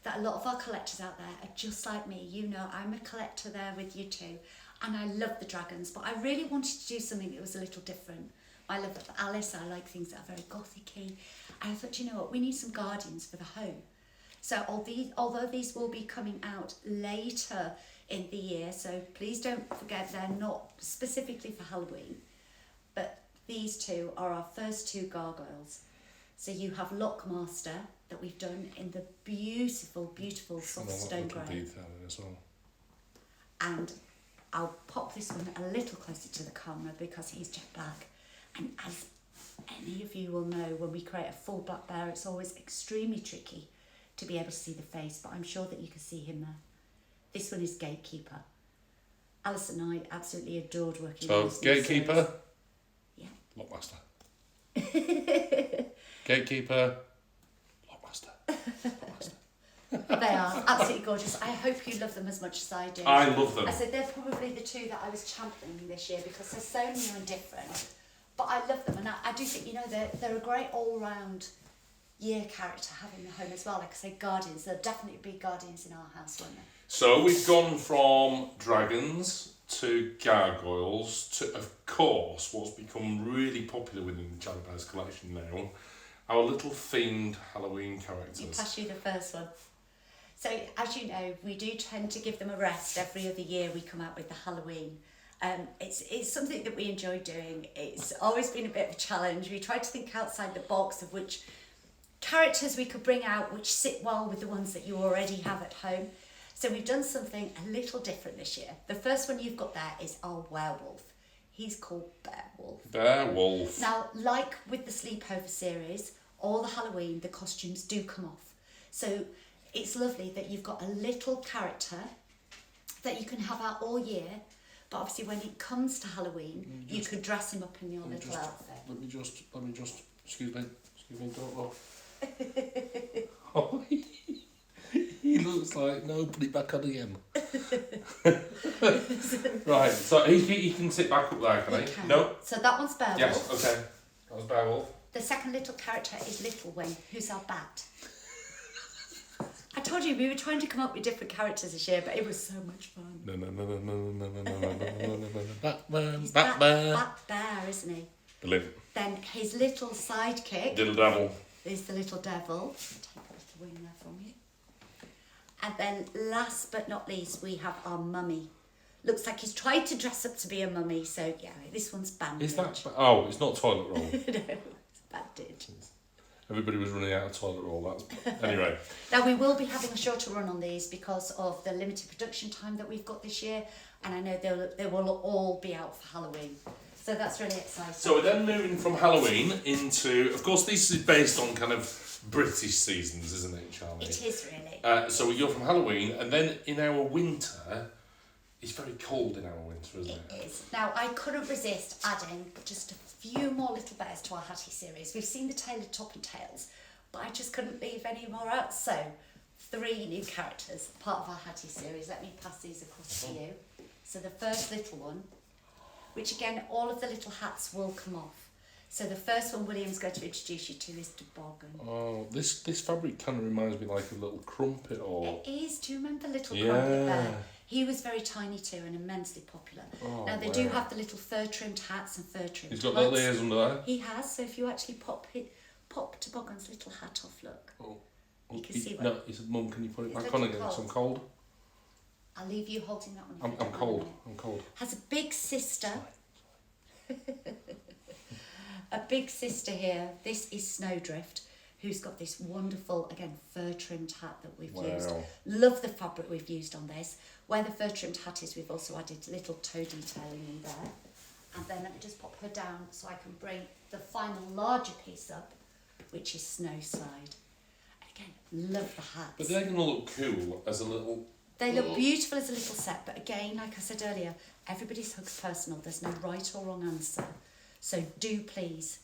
that a lot of our collectors out there are just like me. You know, I'm a collector there with you too. and I love the dragons, but I really wanted to do something that was a little different. I love Alice, I like things that are very gothic-y. And I thought, you know what, we need some guardians for the home. So although these will be coming out later in the year, so please don't forget they're not specifically for Halloween, but these two are our first two gargoyles. So you have Lockmaster that we've done in the beautiful, beautiful soft stone grey. Detail as well. And I'll pop this one a little closer to the camera because he's jet black. And as any of you will know, when we create a full black bear, it's always extremely tricky to be able to see the face, but I'm sure that you can see him there. This one is Gatekeeper. Alice and I absolutely adored working on this. So, Gatekeeper? Yeah. Lockmaster. Gatekeeper. Lockmaster. They are absolutely gorgeous. I hope you love them as much as I do. I love them. I said they're probably the two that I was championing this year because they're so new and different. But I love them, and I do think, you know, they're a great all-round year character having the home as well. Like I say, guardians. There'll definitely be guardians in our house, won't there? So we've gone from dragons to gargoyles to, of course, what's become really popular within the Charlie Bears collection now, our little themed Halloween characters. You pass you the first one. So, as you know, we do tend to give them a rest every other year. We come out with the Halloween. It's something that we enjoy doing. It's always been a bit of a challenge. We try to think outside the box of which characters we could bring out which sit well with the ones that you already have at home. So we've done something a little different this year. The first one you've got there is our werewolf. He's called Bearwolf. Bearwolf. Now, like with the Sleepover series, all the Halloween, the costumes do come off. So it's lovely that you've got a little character that you can have out all year, but obviously when it comes to Halloween, you could dress him up in your little outfit. Let me just, excuse me, don't look. Oh, he looks like, no, put it back on again. Right, so he can sit back up there, can he? Can. No? So that one's Bearwolf. Yes, okay. That was Bearwolf. The second little character is Little Wing, who's our bat. I told you we were trying to come up with different characters this year, but it was so much fun. No. Batman. He's Bat Bear, isn't he? Brilliant. Then his little sidekick Little devil. is the little devil. Take a little wing there from you. And then last but not least, we have our mummy. Looks like he's tried to dress up to be a mummy, so yeah, this one's bandage. Is that... Oh, it's not toilet roll. No, it's bandage. Everybody was running out of toilet roll. That's anyway. Now we will be having a shorter run on these because of the limited production time that we've got this year, and I know they will all be out for Halloween. So that's really exciting. So we're then moving from Halloween into, of course, this is based on kind of British seasons, isn't it, Charlie? It is really. So we go from Halloween, and then in our winter, it's very cold in our winter, isn't it? It is. Now I couldn't resist adding just a few more little bears to our Hattie series. We've seen the tailored top and tails, but I just couldn't leave any more out. So 3 new characters, part of our Hattie series. Let me pass these across to you. So the first little one, which again, all of the little hats will come off. So the first one William's going to introduce you to is Toboggan. Oh, this fabric kind of reminds me like a little crumpet or... It is. Do you remember Little Crumpet Bear? He was very tiny too and immensely popular. Oh, now they do have the little fur-trimmed hats and fur-trimmed He's got hats. little ears under there. He has, so if you actually pop Toboggan's little hat off, look. Oh. You can see No, he said, Mum, can you put it It's back a on little again? 'Cause I'm cold. cold. I'll leave you holding that one. if I'm you don't cold. mind. I'm cold. Has a big sister. A big sister here. This is Snowdrift, who's got this wonderful, again, fur-trimmed hat that we've used. Love the fabric we've used on this. Where the fur-trimmed hat is, we've also added little toe detailing in there. And then let me just pop her down so I can bring the final larger piece up, which is Snowslide. Again, love the hats. But they're going to look cool as a little... They look beautiful as a little set, but again, like I said earlier, everybody's hug's personal. There's no right or wrong answer. So do please.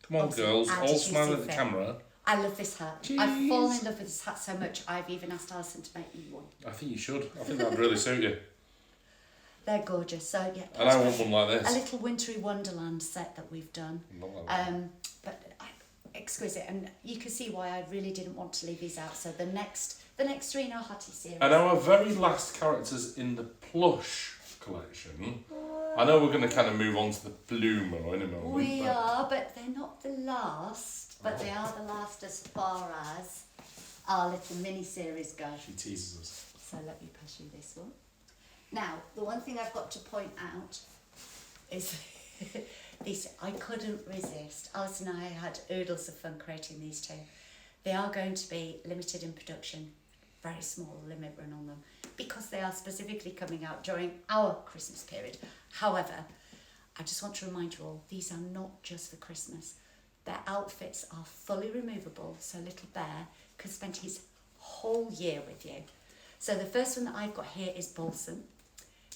Come on, Obviously, girls, add all as you smile see at the fit. camera. I love this hat. Jeez. I've fallen in love with this hat so much, I've even asked Alison to make me one. I think you should. I think that'd really suit you. They're gorgeous. So yeah, And I want one like a this. little wintry wonderland set that we've done. But exquisite, and you can see why I really didn't want to leave these out. So the next 3 in our Hattie series. And our very last characters in the Plush collection. I know we're going to kind of move on to the Plumo in a moment. We are, but they're not the last, but they are the last as far as our little mini-series go. She teases us. So let me pass you this one. Now, the one thing I've got to point out is this, I couldn't resist. Alice and I had oodles of fun creating these two. They are going to be limited in production, very small limit run on them, because they are specifically coming out during our Christmas period. However, I just want to remind you all, these are not just for Christmas. Their outfits are fully removable, so little Bear can spend his whole year with you. So the first one that I've got here is Balsam.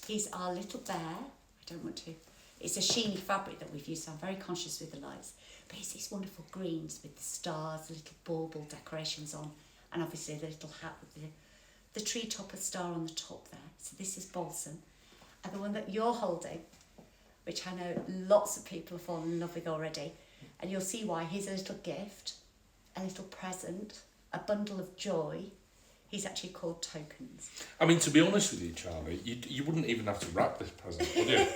He's our little bear. I don't want to. It's a sheeny fabric that we've used, so I'm very conscious with the lights. But it's these wonderful greens with the stars, the little bauble decorations on, and obviously the little hat with the tree topper star on the top there. So this is Balsam. And the one that you're holding, which I know lots of people have fallen in love with already, and you'll see why. He's a little gift, a little present, a bundle of joy. He's actually called Tokens. I mean, to be honest with you, Charlie, you wouldn't even have to wrap this present, would you?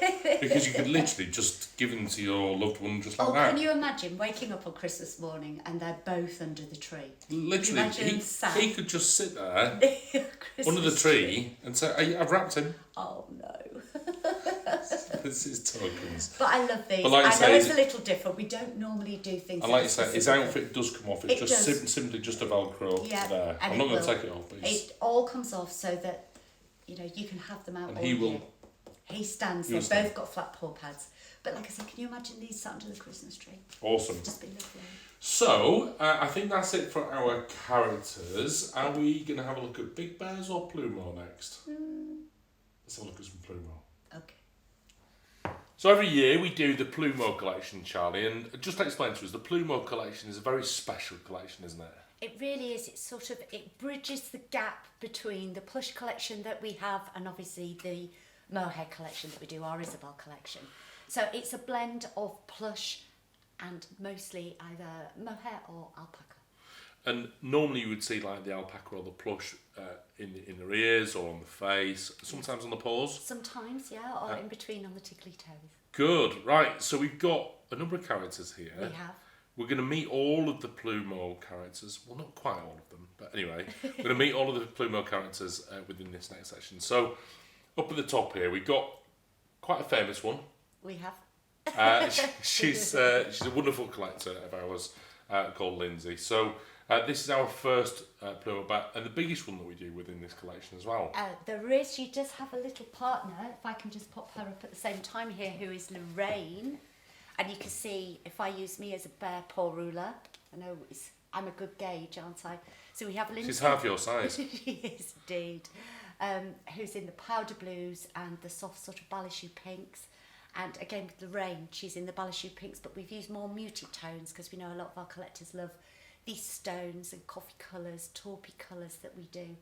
Because you could literally just give them to your loved one just like that. Can you imagine waking up on Christmas morning and they're both under the tree? Literally, he could just sit there under the tree and say, I've wrapped him. Oh, no. This is Tokens. But I love these. But like I know say, it's a little different. We don't normally do things. And like you say, his outfit does come off. It's it just simply just a Velcro there. I'm not going to take it off. But it all comes off so that you can have them out. And all he will. year. He stands. They've both got flat paw pads. But like I said, can you imagine these sat under the Christmas tree? Awesome. Just be lovely. So I think that's it for our characters. Are we going to have a look at Big Bears or Plumo next? Let's have a look at some Plumo. Okay. So every year we do the Plumo collection, Charlie, and just explain to us, the Plumo collection is a very special collection, isn't it? It really is. It bridges the gap between the Plush collection that we have and obviously the mohair collection that we do, our Isabel collection. So it's a blend of plush and mostly either mohair or alpaca. And normally you would see like the alpaca or the plush in the ears or on the face, sometimes on the paws. Sometimes, yeah, or in between on the tickly toes. Good, right. So we've got a number of characters here. We have. We're going to meet all of the Plumo characters. Well, not quite all of them, but anyway, we're going to meet all of the Plumo characters within this next section. So up at the top here, we've got quite a famous one. We have. She's a wonderful collector of ours called Lindsay. So this is our first Plumo bat and the biggest one that we do within this collection as well. There is. She does have a little partner, if I can just pop her up at the same time here, who is Lorraine. And you can see, if I use me as a bear paw ruler, I know I'm a good gauge, aren't I? So we have Lindsay. She's half your size. She is indeed. Who's in the powder blues and the soft sort of ballyshoo pinks. And again with Lorraine, she's in the ballyshoo pinks, but we've used more muted tones because we know a lot of our collectors love these stones and coffee colours, taupey colours that we do.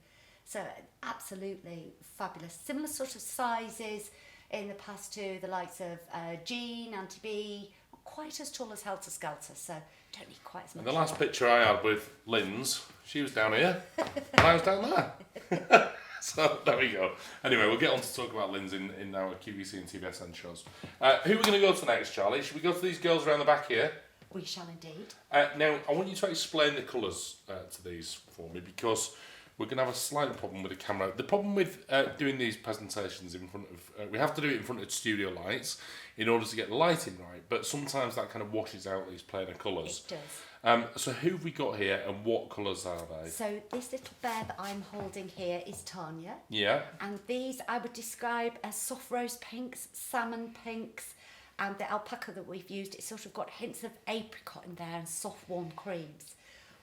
So absolutely fabulous. Similar sort of sizes in the past to the likes of Jean, Auntie B, not quite as tall as Helter Skelter, so don't need quite as much. And the last picture I had with Lynn's, she was down here, and I was down there. So there we go. Anyway, we'll get on to talk about Lynn's in our QVC and TVSN shows. Who are we going to go to next, Charlie? Should we go to these girls around the back here? We shall indeed. Now, I want you to explain the colours to these for me, because we're going to have a slight problem with the camera. The problem with doing these presentations in front of... we have to do it in front of studio lights in order to get the lighting right, but sometimes that kind of washes out these plainer colours. It does. So who have we got here and what colours are they? So this little bear that I'm holding here is Tanya. Yeah. And these I would describe as soft rose pinks, salmon pinks, and the alpaca that we've used, it's sort of got hints of apricot in there and soft warm creams.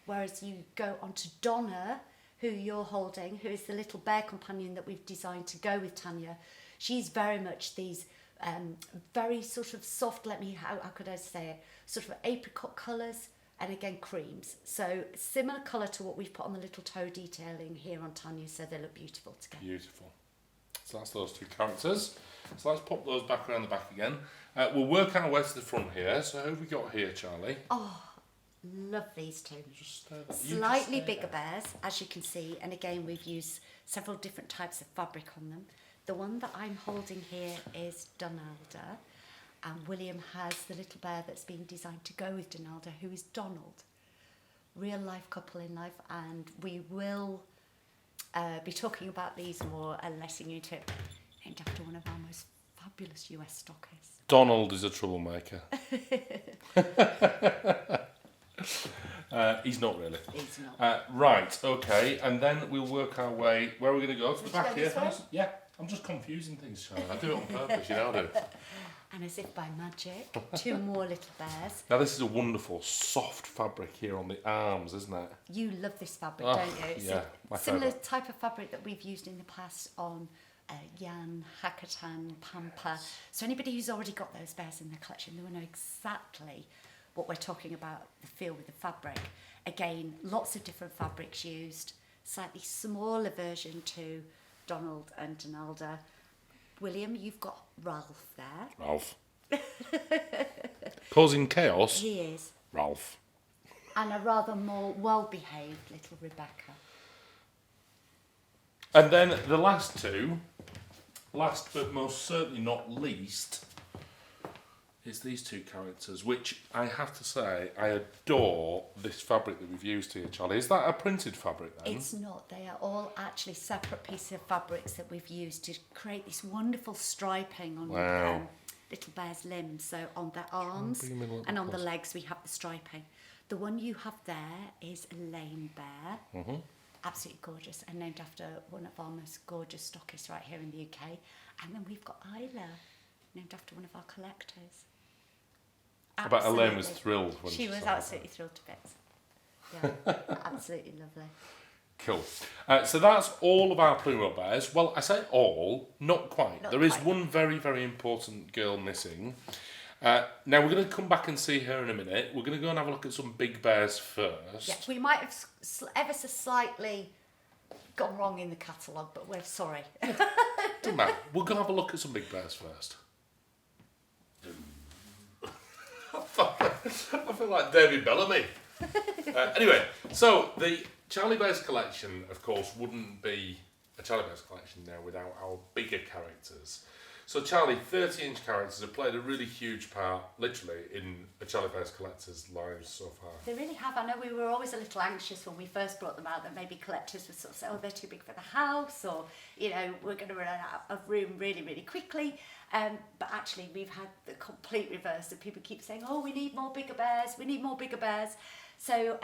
Whereas you go on to Donna, who you're holding, who is the little bear companion that we've designed to go with Tanya. She's very much these very sort of soft, how could I say it, sort of apricot colours, and again creams. So similar colour to what we've put on the little toe detailing here on Tanya, so they look beautiful together. Beautiful. So that's those two characters. So let's pop those back around the back again. We'll work our way to the front here. So who have we got here, Charlie? Oh, love these two. Just Slightly bigger bears, as you can see, and again we've used several different types of fabric on them. The one that I'm holding here is Donalda, and William has the little bear that's been designed to go with Donalda, who is Donald. Real life couple in life, and we will be talking about these more and letting you to named after one of our most fabulous US stockists. Donald is a troublemaker. He's not really. He's not. Right, okay, and then we'll work our way. Where are we going to go? To the back here? Yeah, I'm just confusing things, Charlie. I do it on purpose, you know I do. And as if by magic, 2 more little bears. Now this is a wonderful soft fabric here on the arms, isn't it? You love this fabric, don't you? It's my a similar favourite. type of fabric that we've used in the past on Yan, Hakatan, Pampa. So anybody who's already got those bears in their collection, they will know exactly what we're talking about, the feel with the fabric. Again, lots of different fabrics used, slightly smaller version to Donald and Donalda. William, you've got Ralph there. Ralph. Causing chaos? He is. Ralph. And a rather more well-behaved little Rebecca. And then the last two, last but most certainly not least, is these 2 characters, which I have to say, I adore this fabric that we've used here, Charlie. Is that a printed fabric then? It's not. They are all actually separate pieces of fabrics that we've used to create this wonderful striping on little bear's limbs. So on their arms and on the legs we have the striping. The one you have there is a lame bear. Mm-hmm. Absolutely gorgeous, and named after one of our most gorgeous stockists right here in the UK. And then we've got Isla, named after one of our collectors. I bet Elaine was thrilled when she was saw absolutely thrilled to bits. Yeah, absolutely lovely. Cool. So that's all of our Plumo bears. Well, I say all, not quite. There is one very, very important girl missing. Now, we're going to come back and see her in a minute. We're going to go and have a look at some big bears first. Yeah, we might have ever so slightly gone wrong in the catalogue, but we're sorry. Doesn't matter. We're going to have a look at some big bears first. I feel like David Bellamy. Anyway, so the Charlie Bears collection, of course, wouldn't be a Charlie Bears collection now without our bigger characters. So Charlie, 30-inch characters have played a really huge part, literally, in a Charlie Bears collector's lives so far. They really have. I know we were always a little anxious when we first brought them out that maybe collectors would sort of say, oh, they're too big for the house, or, you know, we're going to run out of room really, really quickly. But actually, we've had the complete reverse of people keep saying, oh, we need more bigger bears, we need more bigger bears. So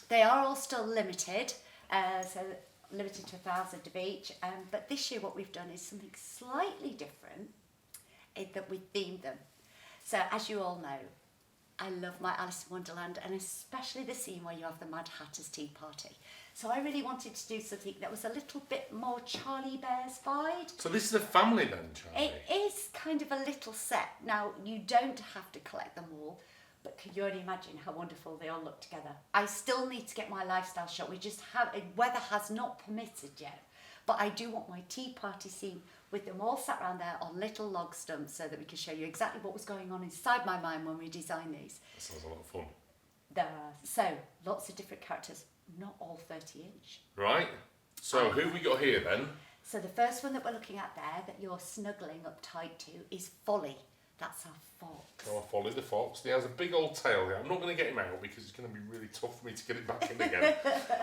they are all still limited, so limited to 1,000 of each. But this year what we've done is something slightly different in that we themed them. So as you all know, I love my Alice in Wonderland, and especially the scene where you have the Mad Hatter's Tea Party. So I really wanted to do something that was a little bit more Charlie Bears-fied. So this is a family then, Charlie? It is kind of a little set. Now, you don't have to collect them all, but can you only imagine how wonderful they all look together? I still need to get my lifestyle shot. We just have, weather has not permitted yet, but I do want my tea party scene with them all sat around there on little log stumps so that we can show you exactly what was going on inside my mind when we designed these. That sounds a lot of fun. There are, so, lots of different characters, not all 30-inch. Right. So who have we got here then? So the first one that we're looking at there, that you're snuggling up tight to, is Folly. That's our fox. Oh, Folly the fox. He has a big old tail here. I'm not going to get him out because it's going to be really tough for me to get it back in again.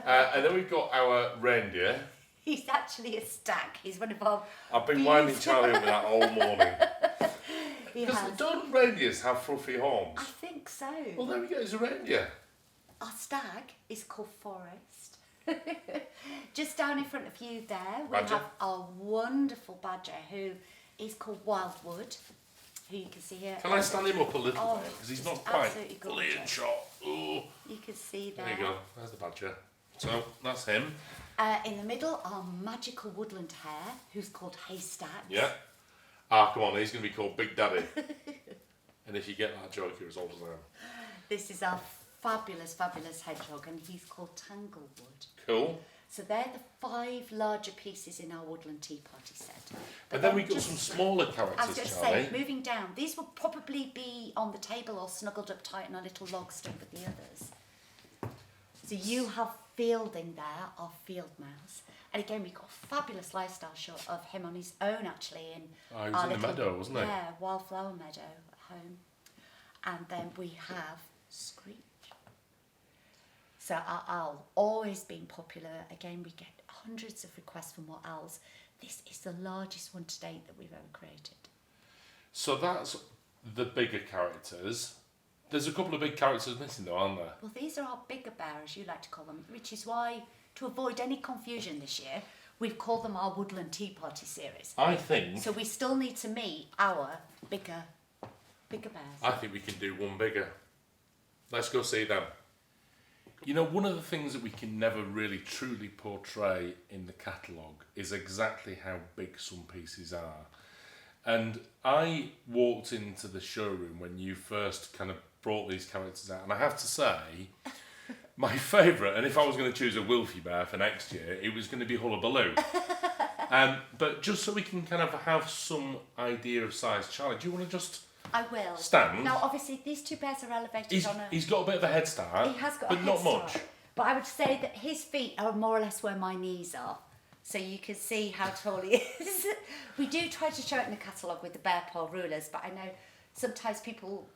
And then we've got our reindeer. He's actually a stag. He's one of our... I've been winding Charlie up with that all morning. Because don't reindeers have fluffy horns? I think so. Well, there we go. He's a reindeer. Our stag is called Forest. Just down in front of you there, we Badger. have our wonderful badger who is called Wildwood, who you can see here. Can I stand him up a little Oh, bit? Because he's he's not quite absolutely fully in gorgeous. shot. Oh. You can see there. There you go. There's the badger. So, that's him. In the middle, our magical woodland hare, who's called Haystack. Yeah. Ah, come on. He's going to be called Big Daddy. And if you get that joke, you're as old as I am. This is our fabulous, fabulous hedgehog, and he's called Tanglewood. Cool. So they're the 5 larger pieces in our woodland tea party set. But then we've got some smaller I was characters, going to Charlie. say, moving down, these will probably be on the table or snuggled up tight in a little log stump with the others. So you have fielding there our field mouse. And again, we got a fabulous lifestyle shot of him on his own, actually. He was in the meadow, wasn't he? Yeah, wildflower meadow at home. And then we have Screech. So our owl, always been popular. Again, we get hundreds of requests for more owls. This is the largest one to date that we've ever created. So that's the bigger characters. There's a couple of big characters missing though, aren't there? Well, these are our bigger bear, as you like to call them, which is why, to avoid any confusion this year, we've called them our Woodland Tea Party series. I think... So we still need to meet our bigger bears. I think we can do one bigger. Let's go see them. You know, one of the things that we can never really truly portray in the catalogue is exactly how big some pieces are. And I walked into the showroom when you first kind of brought these characters out, and I have to say, my favourite, and if I was going to choose a Wilfie bear for next year, it was going to be Hullabaloo. But just so we can kind of have some idea of size, Charlie, do you want to just... I will. Stand. Now, obviously, these two bears are elevated He's got a bit of a head start. He has got but a head not start. much. But I would say that his feet are more or less where my knees are. So you can see how tall he is. We do try to show it in the catalogue with the bear paw rulers, but I know sometimes people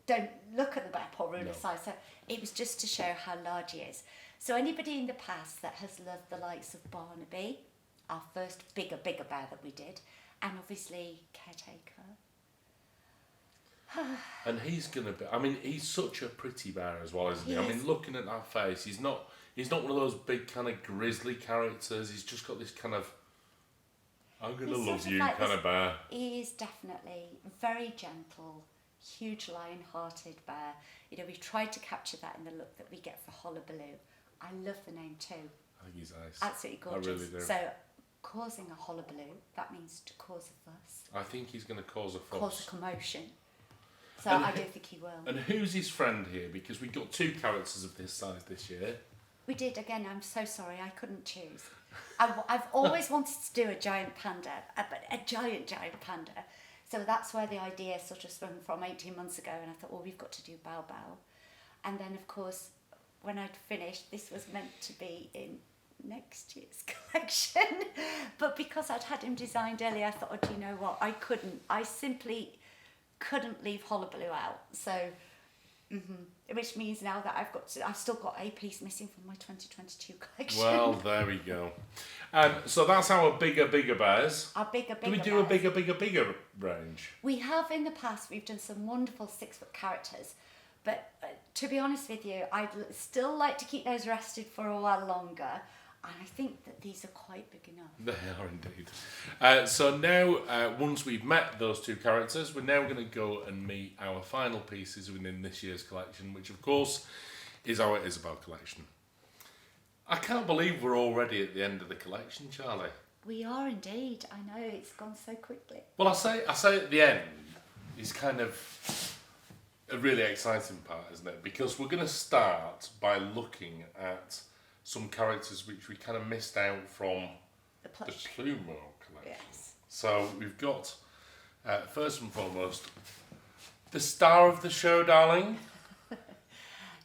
don't look at the bear paw ruler size. So it was just to show how large he is. So anybody in the past that has loved the likes of Barnaby, our first bigger bear that we did, and obviously Caretaker. And he's going to be... I mean, he's such a pretty bear as well, isn't he? Yes. I mean, looking at that face, he's not one of those big kind of grizzly characters. He's just got this kind of... I'm going to love you like kind of bear. He is definitely very gentle, huge lion-hearted bear. You know, we've tried to capture that in the look that we get for Hullabaloo. I love the name too. I think he's nice. Absolutely gorgeous. I really do. So, causing a Hullabaloo, that means to cause a fuss. I think he's going to cause a fuss. Cause a commotion. So And I do think he will. And who's his friend here? Because we got two characters of this size this year. We did, again, I'm so sorry, I couldn't choose. I've always wanted to do a giant panda, but a giant panda. So that's where the idea sort of sprung from 18 months ago, and I thought, well, we've got to do Bao Bao. And then, of course, when I'd finished, this was meant to be in next year's collection. But because I'd had him designed earlier, I thought, oh, do you know what, I simply couldn't leave Hullabaloo out. So... which means now that I've still got a piece missing from my 2022 collection. Well, there we go. So that's our bigger bears. Our bigger Do we do a bigger range? We have in the past, we've done some wonderful 6-foot characters, but to be honest with you, I'd still like to keep those rested for a while longer. And I think that these are quite big enough. They are indeed. So now, once we've met those two characters, we're now going to go and meet our final pieces within this year's collection, which of course is our Isabel collection. I can't believe we're already at the end of the collection, Charlie. We are indeed. I know, it's gone so quickly. Well, I say at the end is kind of a really exciting part, isn't it? Because we're going to start by looking at some characters which we kind of missed out from the Plush. The Plumo collection. Yes. So we've got, first and foremost, the star of the show, darling.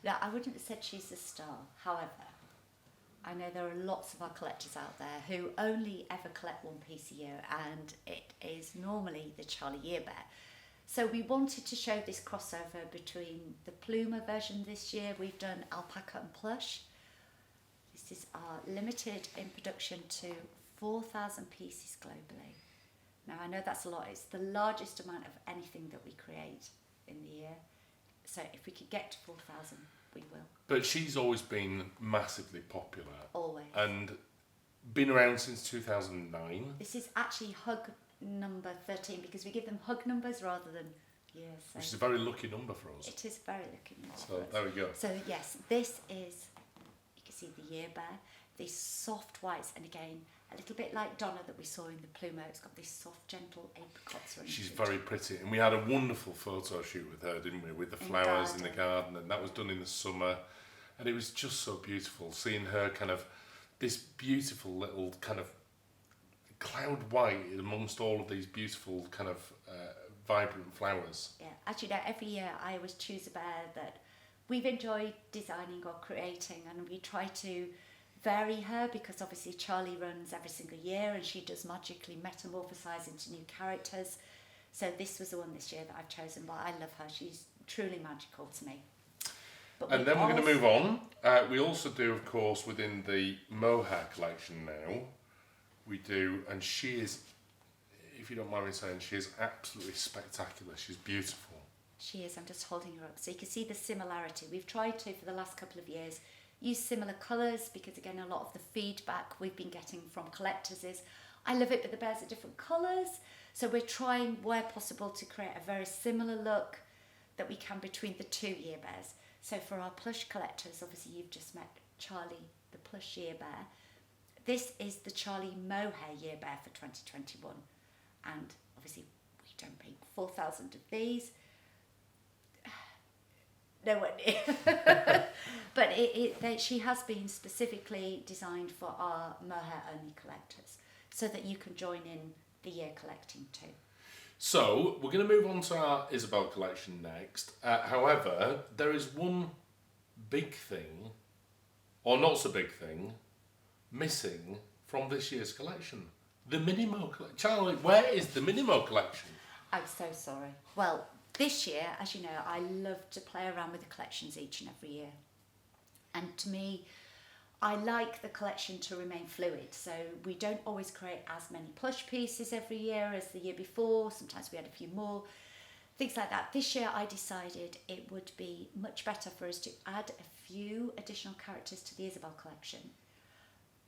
No, I wouldn't have said she's the star. However, I know there are lots of our collectors out there who only ever collect one piece a year, and it is normally the Charlie Year Bear. So we wanted to show this crossover between the Plumo version this year. We've done Alpaca and Plush. This is our limited in production to 4,000 pieces globally. Now, I know that's a lot. It's the largest amount of anything that we create in the year. So if we could get to 4,000, we will. But she's always been massively popular. Always. And been around since 2009. This is actually hug number 13 because we give them hug numbers rather than years. So which is a very lucky number for us. it is a very lucky number. So there we go. So yes, this is, you can see the year bear, these soft whites, and again, a little bit like Donna that we saw in the Plumo, it's got these soft, gentle apricots. She's very pretty, and we had a wonderful photo shoot with her, didn't we? With the flowers in the garden, and that was done in the summer, and it was just so beautiful seeing her kind of this beautiful little kind of cloud white amongst all of these beautiful kind of vibrant flowers. Yeah, actually, now every year I always choose a bear that we've enjoyed designing or creating, and we try to vary her because obviously Charlie runs every single year and she does magically metamorphosize into new characters. So this was the one this year that I've chosen, but I love her. She's truly magical to me. And then we're going to move on. We also do, of course, within the mohair collection now, we do, and she is, if you don't mind me saying, she is absolutely spectacular. She's beautiful. She is. I'm just holding her up so you can see the similarity. We've tried to, for the last couple of years, use similar colours because, again, a lot of the feedback we've been getting from collectors is, I love it, but the bears are different colours. So we're trying, where possible, to create a very similar look that we can between the 2 year bears. So for our plush collectors, obviously you've just met Charlie, the plush year bear. This is the Charlie mohair year bear for 2021. And obviously we don't make 4,000 of these. Nowhere near. But she has been specifically designed for our mohair only collectors so that you can join in the year collecting too. So, we're going to move on to our Isabel collection next. However, there is one big thing, or not so big thing, missing from this year's collection. The Minimo collection. Charlie, where is the Minimo collection? I'm so sorry. Well, this year, as you know, I love to play around with the collections each and every year. And to me, I like the collection to remain fluid, so we don't always create as many plush pieces every year as the year before. Sometimes we had a few more, things like that. This year I decided it would be much better for us to add a few additional characters to the Isabel collection.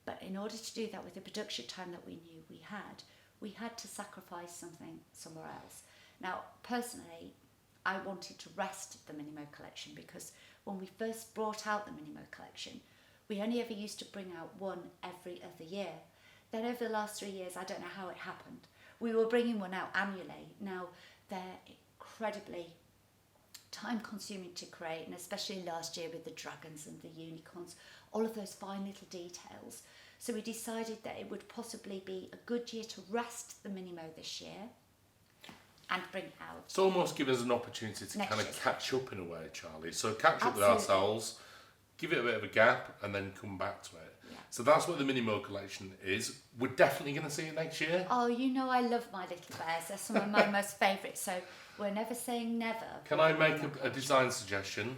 But in order to do that with the production time that we knew we had to sacrifice something somewhere else. Now, personally, I wanted to rest the Minimo collection because when we first brought out the Minimo collection, we only ever used to bring out one every other year. Then over the last 3 years, I don't know how it happened, we were bringing one out annually. Now, they're incredibly time-consuming to create, and especially last year with the dragons and the unicorns, all of those fine little details. So we decided that it would possibly be a good year to rest the Minimo this year and bring it out. It's almost given us an opportunity to kind of catch up in a way, Charlie. So catch up with Absolutely. ourselves, give it a bit of a gap, and then come back to it. Yeah. So that's what the Minimo collection is. We're definitely going to see it next year. Oh, you know I love my little bears. They're some of my most favourites. So we're never saying never. Can I make a design suggestion?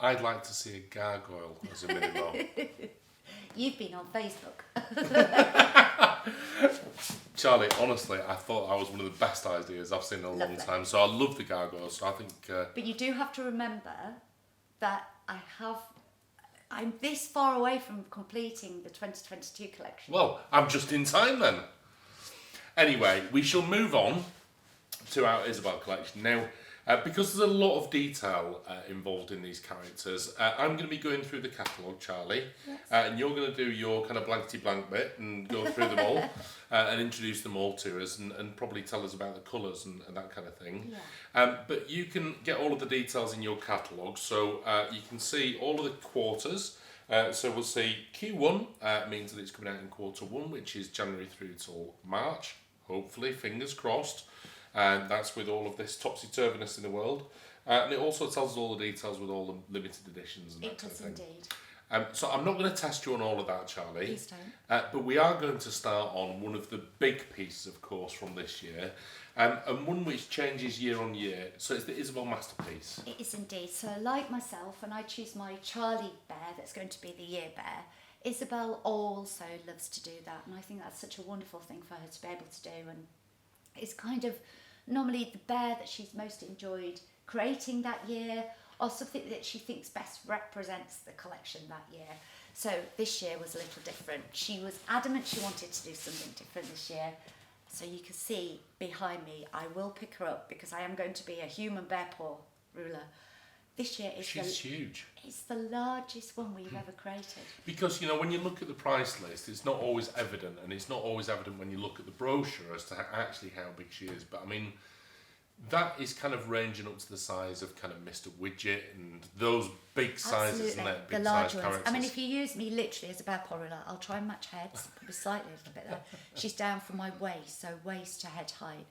I'd like to see a gargoyle as a Minimo. You've been on Facebook. Charlie, honestly, I thought that was one of the best ideas I've seen in a long time. So I love the gargoyles. So I think. But you do have to remember that I'm this far away from completing the 2022 collection. Well, I'm just in time then. Anyway, we shall move on to our Isabel collection. Now, because there's a lot of detail involved in these characters, I'm going to be going through the catalogue, Charlie, yes. And you're going to do your kind of blankety-blank bit and go through them all and introduce them all to us and probably tell us about the colours and that kind of thing. Yeah. But you can get all of the details in your catalogue, so you can see all of the quarters. So we'll see Q1 means that it's coming out in Q1, which is January through till March, hopefully, fingers crossed. And that's with all of this topsy-turviness in the world. And it also tells us all the details with all the limited editions and that kind of thing. It does indeed. So I'm not going to test you on all of that, Charlie. Please don't. But we are going to start on one of the big pieces, of course, from this year. And one which changes year on year. So it's the Isabel Masterpiece. It is indeed. So like myself, when I choose my Charlie bear that's going to be the year bear, Isabel also loves to do that. And I think that's such a wonderful thing for her to be able to do. And it's kind of normally the bear that she's most enjoyed creating that year, or something that she thinks best represents the collection that year. So this year was a little different. She was adamant she wanted to do something different this year. So you can see behind me, I will pick her up because I am going to be a human bear paw ruler. This year is She's huge. It's the largest one we've ever created. Because, you know, when you look at the price list, it's not always evident, and it's not always evident when you look at the brochure as to actually how big she is. But I mean, that is kind of ranging up to the size of kind of Mr. Widget and those big sizes, isn't it? Big the large size ones. characters. I mean, if you use me literally as a bear paw ruler, I'll try and match heads, probably slightly a little bit there. She's down from my waist, so waist to head height.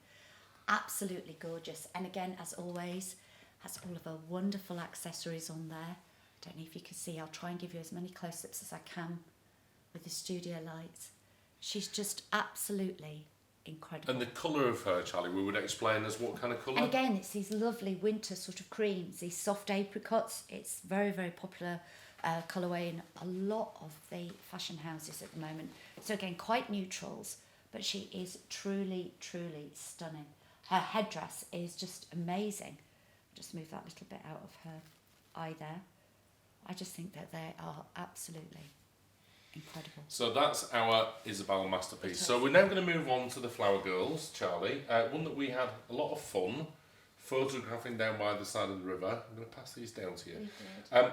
Absolutely gorgeous. And again, as always, Has all of her wonderful accessories on there. I don't know if you can see, I'll try and give you as many close-ups as I can with the studio lights. She's just absolutely incredible. And the colour of her, Charlie, we would explain as what kind of colour? And again, it's these lovely winter sort of creams, these soft apricots. It's very, very popular colourway in a lot of the fashion houses at the moment. So again, quite neutrals, but she is truly, truly stunning. Her headdress is just amazing. Just move that little bit out of her eye there. I just think that they are absolutely incredible. So that's our Isabel masterpiece. So we're now going to move on to the Flower Girls, Charlie. One that we had a lot of fun photographing down by the side of the river. I'm going to pass these down to you.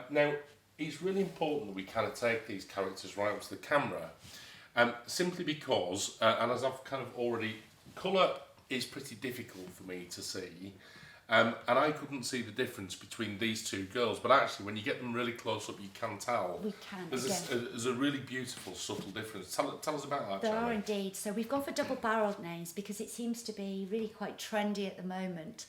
Now, it's really important that we kind of take these characters right up to the camera, simply because, and as I've kind of already, colour is pretty difficult for me to see. And I couldn't see the difference between these two girls, but actually when you get them really close up you can tell. We can, there's a really beautiful, subtle difference. Tell us about that, There Charlie. are indeed. So we've gone for double-barrelled names because it seems to be really quite trendy at the moment.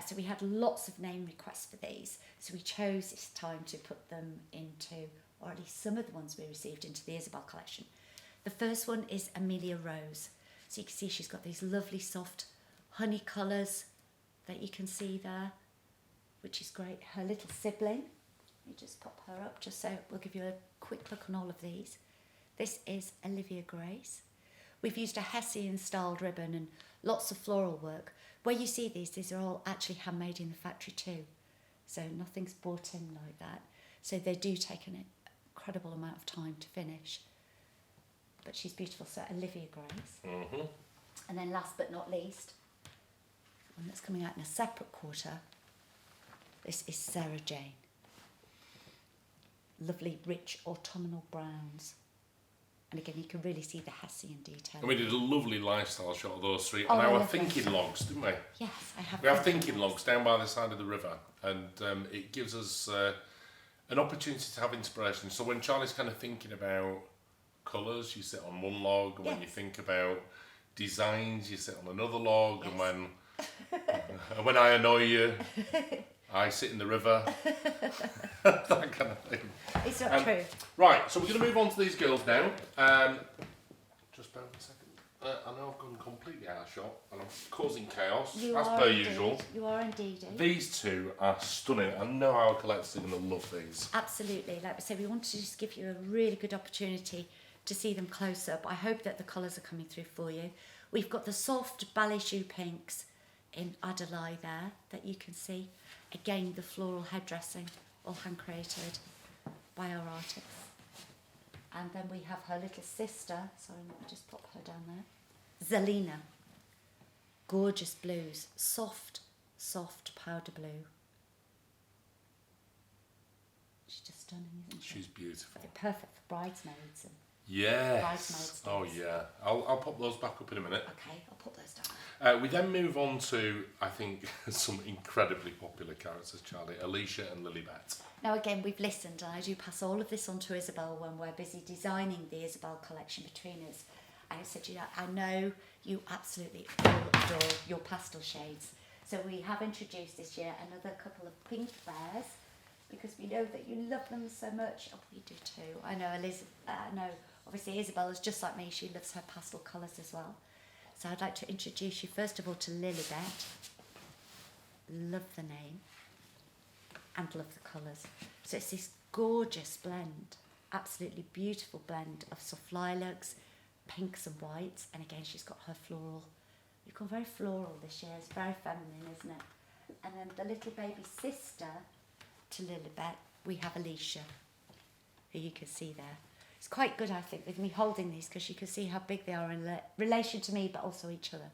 So we had lots of name requests for these. So we chose this time to put them into, or at least some of the ones we received, into the Isabel collection. The first one is Amelia Rose. So you can see she's got these lovely soft honey colours that you can see there, which is great. Her little sibling, let me just pop her up just so we'll give you a quick look on all of these. This is Olivia Grace. We've used a Hessian styled ribbon and lots of floral work. Where you see these are all actually handmade in the factory too. So nothing's bought in like that. So they do take an incredible amount of time to finish. But she's beautiful. So Olivia Grace. Mm-hmm. And then last but not least, one that's coming out in a separate quarter, this is Sarah Jane. Lovely, rich, autumnal browns. And again, you can really see the Hessian detail. And we did a lovely lifestyle shot of those three Oh, on I our love thinking those. logs, didn't we? Yes, I have. We have thinking logs down by the side of the river, and it gives us an opportunity to have inspiration. So when Charlie's kind of thinking about colours, you sit on one log, and when you think about designs, you sit on another log, and when I annoy you, I sit in the river. That kind of thing. It's not true. Right, so we're going to move on to these girls now. Just bear with a second. I know I've gone completely out of shot and I'm causing chaos, as per usual. You are indeed. These two are stunning. I know our collectors are going to love these. Absolutely. Like we said, we want to just give you a really good opportunity to see them close up. I hope that the colours are coming through for you. We've got the soft ballet shoe pinks in Adelaide there that you can see. Again, the floral headdressing, all hand created by our artists. And then we have her little sister, sorry, let me just pop her down there, Zelina. Gorgeous blues, soft, soft powder blue. She's just stunning, isn't she? She's beautiful. Perfect for bridesmaids. Yes. Bridesmaids. Oh yeah. I'll pop those back up in a minute. Okay, I'll put those down. We then move on to, I think, some incredibly popular characters, Charlie. Alicia and Lilibet. Now again, we've listened, and I do pass all of this on to Isabel when we're busy designing the Isabel collection between us. And I said, I know you absolutely all adore your pastel shades. So we have introduced this year another couple of pink bears, because we know that you love them so much. Oh, we do too. I know obviously Isabel is just like me. She loves her pastel colours as well. So I'd like to introduce you first of all to Lilibet. Love the name and love the colours. So it's this gorgeous blend, absolutely beautiful blend of soft lilacs, pinks and whites. And again, she's got her floral. You've gone very floral this year. It's very feminine, isn't it? And then the little baby sister to Lilibet, we have Alicia, who you can see there. It's quite good, I think, with me holding these, because you can see how big they are in relation to me, but also each other.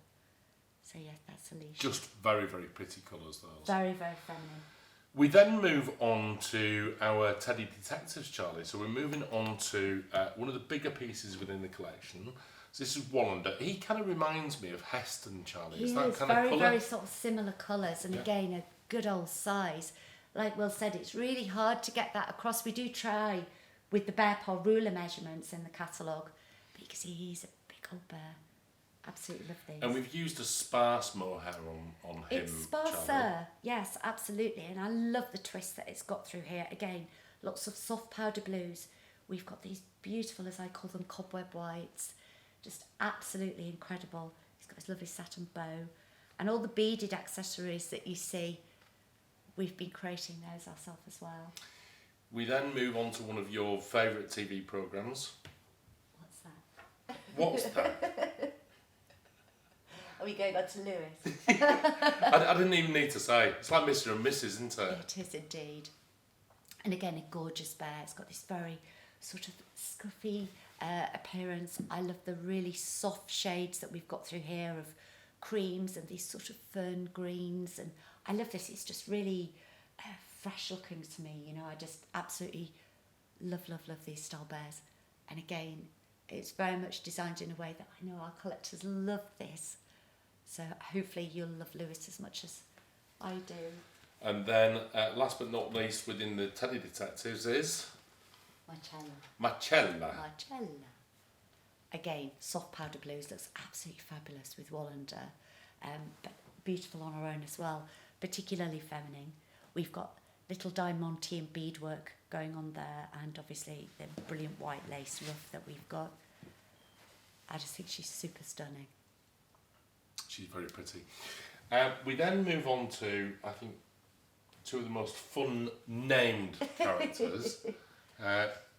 So yeah, that's Alicia. Just very, very pretty colours, those. Very, very feminine. We then move on to our Teddy Detectives, Charlie. So we're moving on to one of the bigger pieces within the collection. So this is Wallander. He kind of reminds me of Heston, Charlie. Is that kind of colour? Very sort of similar colours, and again, a good old size. Like Will said, it's really hard to get that across. We do try with the bear paw ruler measurements in the catalogue, but you can see he's a big old bear. Absolutely love these. And we've used a sparse mohair on him. It's sparser, yes, absolutely. And I love the twist that it's got through here. Again, lots of soft powder blues. We've got these beautiful, as I call them, cobweb whites. Just absolutely incredible. He's got his lovely satin bow. And all the beaded accessories that you see, we've been creating those ourselves as well. We then move on to one of your favourite TV programmes. What's that? What's that? Are we going on to Lewis? I didn't even need to say. It's like Mr. and Mrs., isn't it? It is indeed. And again, a gorgeous bear. It's got this very sort of scruffy appearance. I love the really soft shades that we've got through here of creams and these sort of fern greens. And I love this. It's just really fresh looking to me. You know, I just absolutely love these style bears. And again, it's very much designed in a way that I know our collectors love this. So hopefully you'll love Lewis as much as I do. And then, last but not least, within the Teddy Detectives is... Marcella. Again, soft powder blues, looks absolutely fabulous with Wallander. But beautiful on her own as well, particularly feminine. We've got little diamantium beadwork going on there, and obviously the brilliant white lace ruff that we've got. I just think she's super stunning. She's very pretty. We then move on to, I think, two of the most fun named characters.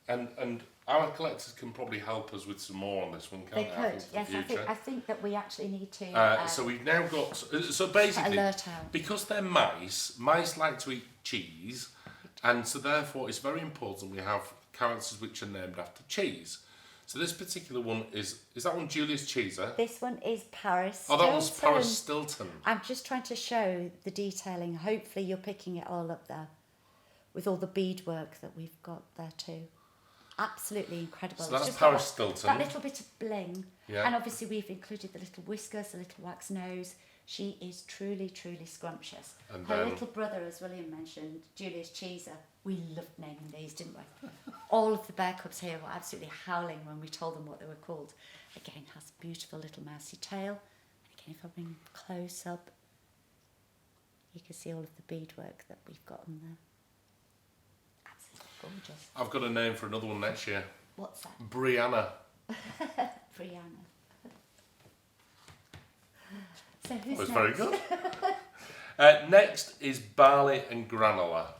And our collectors can probably help us with some more on this one, can't they? They could, yes. I think that we actually need to... so we've now got... So basically, alert out. Because they're mice like to eat cheese, and so therefore it's very important we have characters which are named after cheese. So this particular one is that one Julius Caesar? This one is Paris Stilton. Oh, that one's Paris Stilton. I'm just trying to show the detailing. Hopefully you're picking it all up there with all the beadwork that we've got there too. Absolutely incredible. So that's Paris Stilton. That little bit of bling. Yeah. And obviously we've included the little whiskers, the little wax nose. She is truly, truly scrumptious. And her little brother, as William mentioned, Julius Caesar. We loved naming these, didn't we? All of the bear cubs here were absolutely howling when we told them what they were called. Again, has a beautiful little mousy tail. And again, if I bring close up, you can see all of the beadwork that we've got on there. Absolutely gorgeous. I've got a name for another one next year. What's that? Brianna. Brianna. So who's That was next? very good. Next is barley and granola.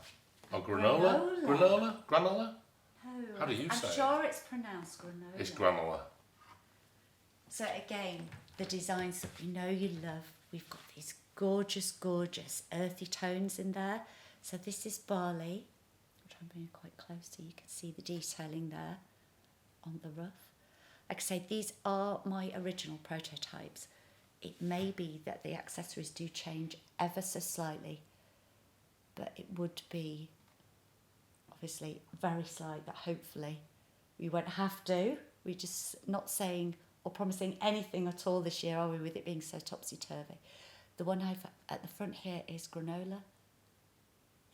Or granola? Granola? Oh, How do you say I'm it? sure it's pronounced granola. It's granola. So again, the designs that we know you love, we've got these gorgeous, gorgeous earthy tones in there. So this is barley. I'll try and bring it quite close so you can see the detailing there on the ruff. Like I say, these are my original prototypes. It may be that the accessories do change ever so slightly, but it would be obviously very slight that hopefully we won't have to. We're just not saying or promising anything at all this year, are we, with it being so topsy-turvy. The one I've at the front here is granola.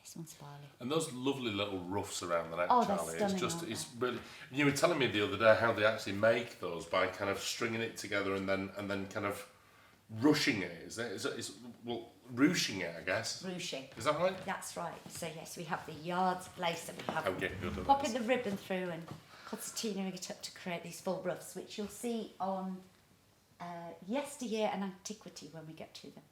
This one's barley. And those lovely little ruffs around the neck, Oh, they're Charlie. stunning, It's just, aren't it's really. You were telling me the other day how they actually make those by kind of stringing it together and then kind of rushing it. Is it? It's well, ruching it, I guess. Ruching. Is that right? That's right. So yes, we have the yards of lace that we have. I'm getting good at Popping this. the ribbon through and concertinaing it up to create these full ruffs, which you'll see on yesteryear and antiquity when we get to them.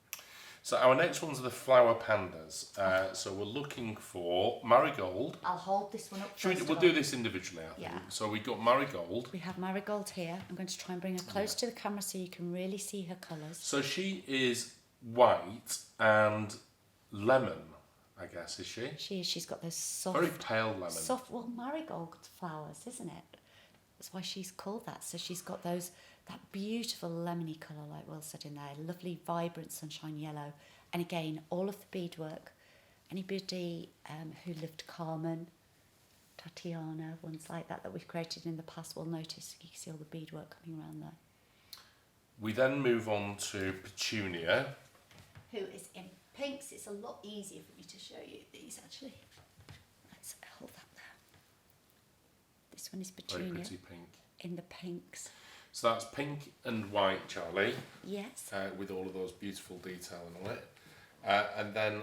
So our next ones are the flower pandas. So we're looking for marigold. I'll hold this one up first. We'll do this individually, I think. Yeah. So we've got marigold. We have marigold here. I'm going to try and bring her close to the camera so you can really see her colours. So she is white and lemon, I guess, is she? She is. She's got those soft... Very pale lemon. Soft, well, marigold flowers, isn't it? That's why she's called that. So she's got those... that beautiful lemony colour, like Will said in there, lovely vibrant sunshine yellow. And again, all of the beadwork. Anybody who lived Carmen, Tatiana, ones like that we've created in the past will notice. You can see all the beadwork coming around there. We then move on to Petunia. Who is in pinks. It's a lot easier for me to show you these actually. Let's hold that there. This one is Petunia. Very pretty pink. In the pinks. So that's pink and white, Charlie, Yes. with all of those beautiful detailing on it. And then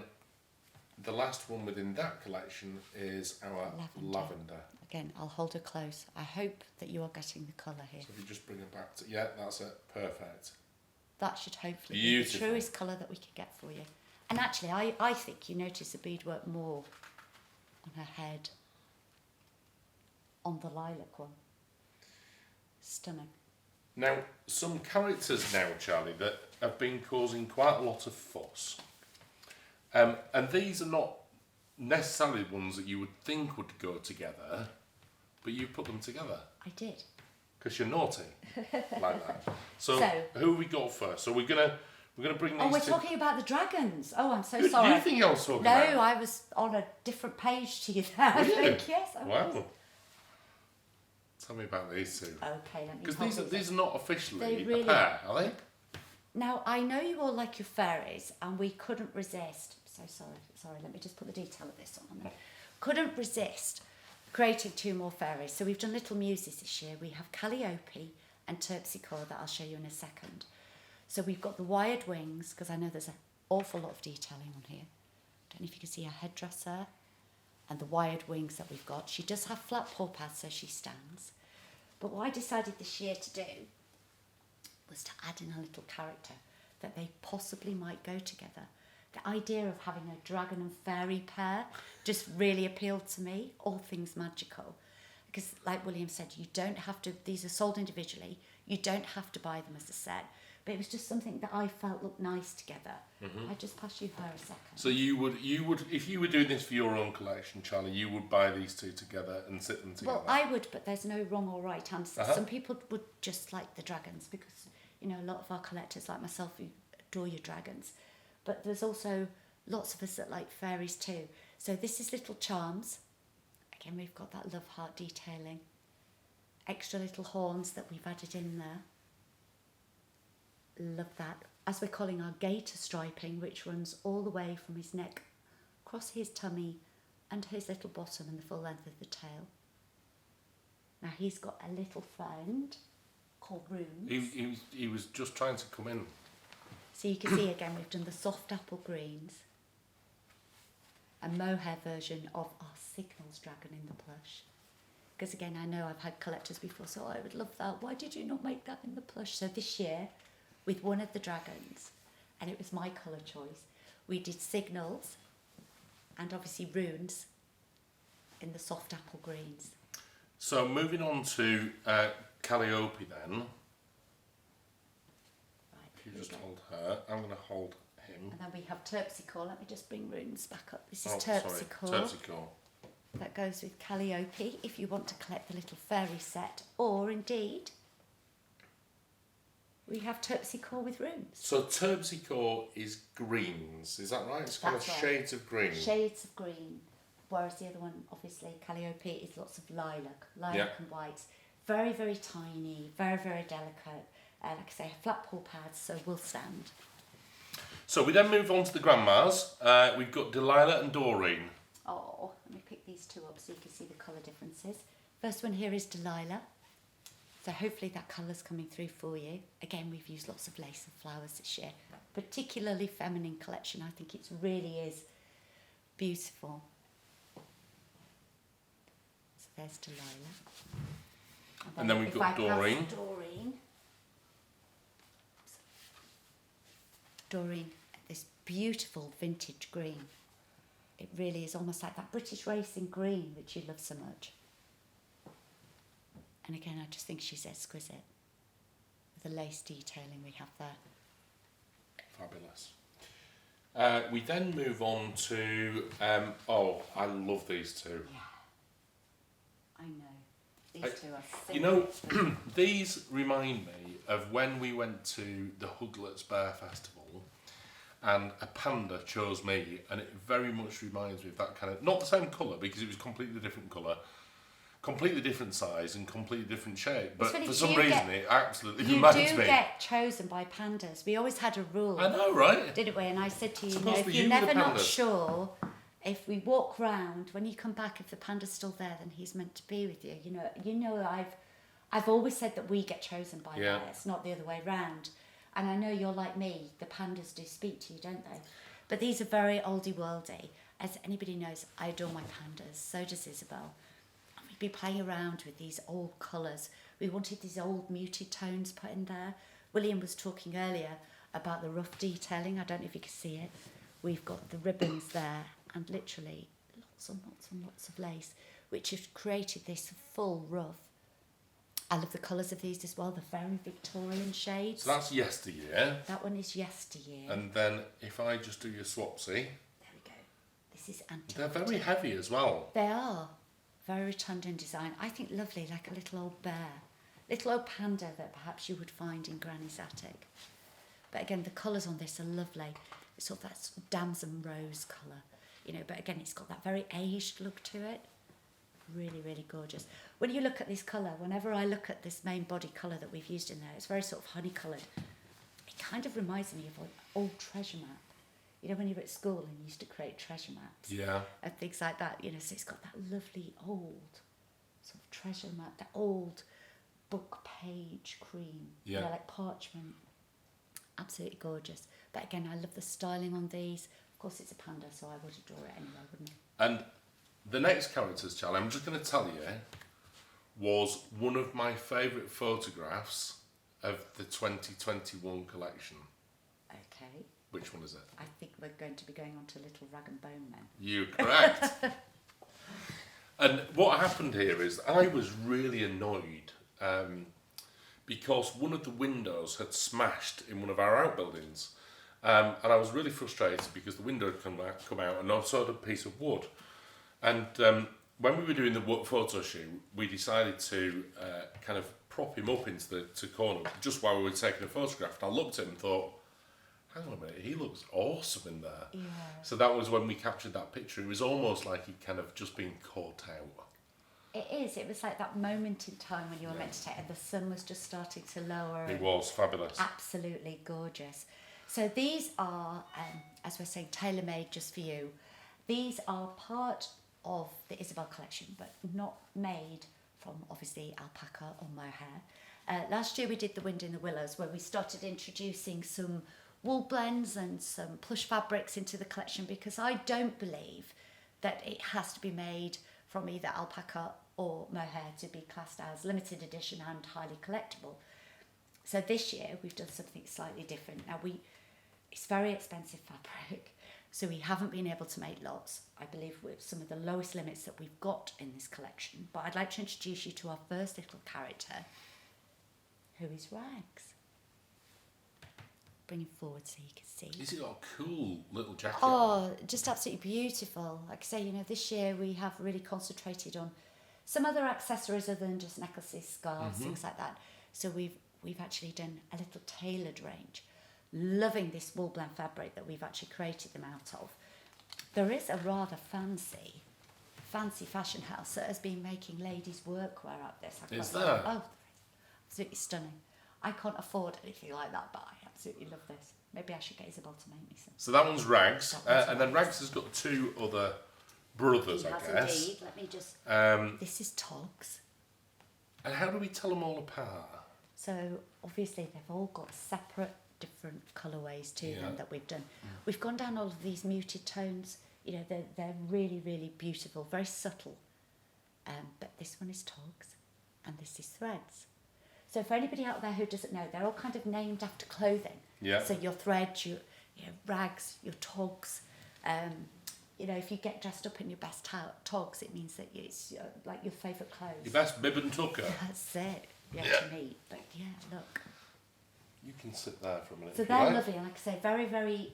the last one within that collection is our lavender. Again, I'll hold her close. I hope that you are getting the colour here. So if you just bring her back to... Yeah, that's it. Perfect. That should hopefully be the truest colour that we can get for you. And actually, I think you notice the beadwork more on her head, on the lilac one. Stunning. Now, some characters now, Charlie, that have been causing quite a lot of fuss. And these are not necessarily ones that you would think would go together, but you put them together. I did. Because you're naughty, like that. So who have we got first? So we're gonna bring these. Oh, we're talking about the dragons. Oh, I'm so sorry. Do you think I was talking about? No, I was on a different page to you there. I think yes. I was. Tell me about these two. Okay, let me. Because these are not officially really, a pair, are they? Now I know you all like your fairies, and we couldn't resist. So sorry. Let me just put the detail of this on. Couldn't resist creating two more fairies. So we've done Little Muses this year. We have Calliope and Terpsichore that I'll show you in a second. So we've got the wired wings, because I know there's an awful lot of detailing on here. Don't know if you can see her headdress there. And the wired wings that we've got. She does have flat paw pads, so she stands. But what I decided this year to do was to add in a little character that they possibly might go together. The idea of having a dragon and fairy pair just really appealed to me, all things magical. Because like William said, you don't have to, these are sold individually, you don't have to buy them as a set. But it was just something that I felt looked nice together. I just pass you her a second. So you would, if you were doing this for your own collection, Charlie, you would buy these two together and sit them together? Well, I would, but there's no wrong or right answer. Some people would just like the dragons because, you know, a lot of our collectors like myself who adore your dragons. But there's also lots of us that like fairies too. So this is little charms. Again, we've got that love heart detailing. Extra little horns that we've added in there. Love that. As we're calling our gaiter striping, which runs all the way from his neck across his tummy and his little bottom and the full length of the tail. Now he's got a little friend called Runes. He was just trying to come in. So you can see again we've done the soft apple greens, a mohair version of our Signals dragon in the plush. Because again, I know I've had collectors before, so I would love that. Why did you not make that in the plush? So this year, with one of the dragons, and it was my colour choice, we did Signals and obviously Runes in the soft apple greens. So moving on to Calliope then. You just hold her. I'm going to hold him. And then we have Terpsichore. Let me just bring Runes back up. This is Terpsichore. Terpsichore. That goes with Calliope if you want to collect the little fairy set, or indeed we have Terpsichore with Runes. So Terpsichore is greens, is that right? It's kind of shades of green. Shades of green. Whereas the other one, obviously, Calliope, is lots of lilac and whites. Very, very tiny, very, very delicate. Like I say, flat paw pads, so will stand. So we then move on to the grandmas. We've got Delilah and Doreen. Oh, let me pick these two up so you can see the colour differences. First one here is Delilah. So hopefully that colour's coming through for you. Again, we've used lots of lace and flowers this year. Particularly feminine collection. I think it really is beautiful. So there's Delilah. And then we've got Doreen. Doreen, this beautiful vintage green. It really is almost like that British racing green which you love so much. And again, I just think she's exquisite. The lace detailing we have there. Fabulous. We then move on to, I love these two. Yeah. I know. These two are so you know, these remind me of when we went to the Huglet's Bear Festival and a panda chose me, and it very much reminds me of that kind of, not the same colour because it was completely different colour, completely different size and completely different shape, but for some reason it absolutely reminds me. You do get chosen by pandas. We always had a rule. I know, right? Didn't we? And I said to you, if you're never not sure, if we walk round, when you come back, if the panda's still there, then he's meant to be with you. You know, I've always said that we get chosen by Yeah. theirs, not the other way round. And I know you're like me, the pandas do speak to you, don't they? But these are very oldie worldy. As anybody knows, I adore my pandas, so does Isabel. And we've been playing around with these old colours. We wanted these old muted tones put in there. William was talking earlier about the rough detailing. I don't know if you can see it. We've got the ribbons there and literally lots and lots and lots of lace, which has created this full ruff. I love the colours of these as well. They're very Victorian shades. So that's yesteryear. That one is yesteryear. And then if I just do your swapsy. There we go. This is antique. They're very heavy as well. They are. Very rotund in design. I think lovely, like a little old bear. Little old panda that perhaps you would find in Granny's attic. But again, the colours on this are lovely. It's sort of that damson rose colour. You know, but again, it's got that very aged look to it. Really, really gorgeous. When you look at this colour, whenever I look at this main body colour that we've used in there, it's very sort of honey-coloured. It kind of reminds me of an old treasure map. You know, when you were at school and you used to create treasure maps. Yeah. And things like that, you know, so it's got that lovely old sort of treasure map, that old book page cream. Yeah. You know, like parchment. Absolutely gorgeous. But again, I love the styling on these. Of course, it's a panda, so I would draw it anyway, wouldn't I? And the next characters, Charlie, I'm just going to tell you, was one of my favourite photographs of the 2021 collection. Okay. Which one is it? I think we're going to be going on to Little Rag and Bone then. You're correct. And what happened here is I was really annoyed because one of the windows had smashed in one of our outbuildings. And I was really frustrated because the window had come out and also had a piece of wood. And when we were doing the photo shoot, we decided to kind of prop him up into the corner just while we were taking a photograph. And I looked at him and thought, hang on a minute, he looks awesome in there. Yeah. So that was when we captured that picture. It was almost like he'd kind of just been caught out. It is. It was like that moment in time when you were meant to take it. The sun was just starting to lower. It was fabulous. Absolutely gorgeous. So these are, as we're saying, tailor-made just for you. These are part of the Isabel collection, but not made from, obviously, alpaca or mohair. Last year we did the Wind in the Willows, where we started introducing some wool blends and some plush fabrics into the collection, because I don't believe that it has to be made from either alpaca or mohair to be classed as limited edition and highly collectible. So this year we've done something slightly different. Now it's very expensive fabric, so we haven't been able to make lots. I believe we're some of the lowest limits that we've got in this collection. But I'd like to introduce you to our first little character, who is Rags. Bring him forward so you can see. He's got a cool little jacket. Oh, just absolutely beautiful. Like I say, you know, this year we have really concentrated on some other accessories other than just necklaces, scarves, things like that. So we've actually done a little tailored range. Loving this wool blend fabric that we've actually created them out of. There is a rather fancy fashion house that has been making ladies' workwear out this. Is there? Oh, absolutely stunning. I can't afford anything like that, but I absolutely love this. Maybe I should get Isabel to make me some. So that one's Rags, That one's and then Rags has got two other brothers, He I has guess. indeed. Let me just. This is Togs. And how do we tell them all apart? So obviously they've all got separate, different colourways to them that we've done. We've gone down all of these muted tones. You know, they're really, really beautiful, very subtle. But this one is Togs, and this is Threads. So for anybody out there who doesn't know, they're all kind of named after clothing. Yeah. So your Threads, your Rags, your Togs. You know, if you get dressed up in your best togs, it means that it's like your favourite clothes. Your best bib and tucker. That's it. Yeah, to me. But yeah, look. You can sit there for a minute. So if you they're like. lovely, and like I say, very, very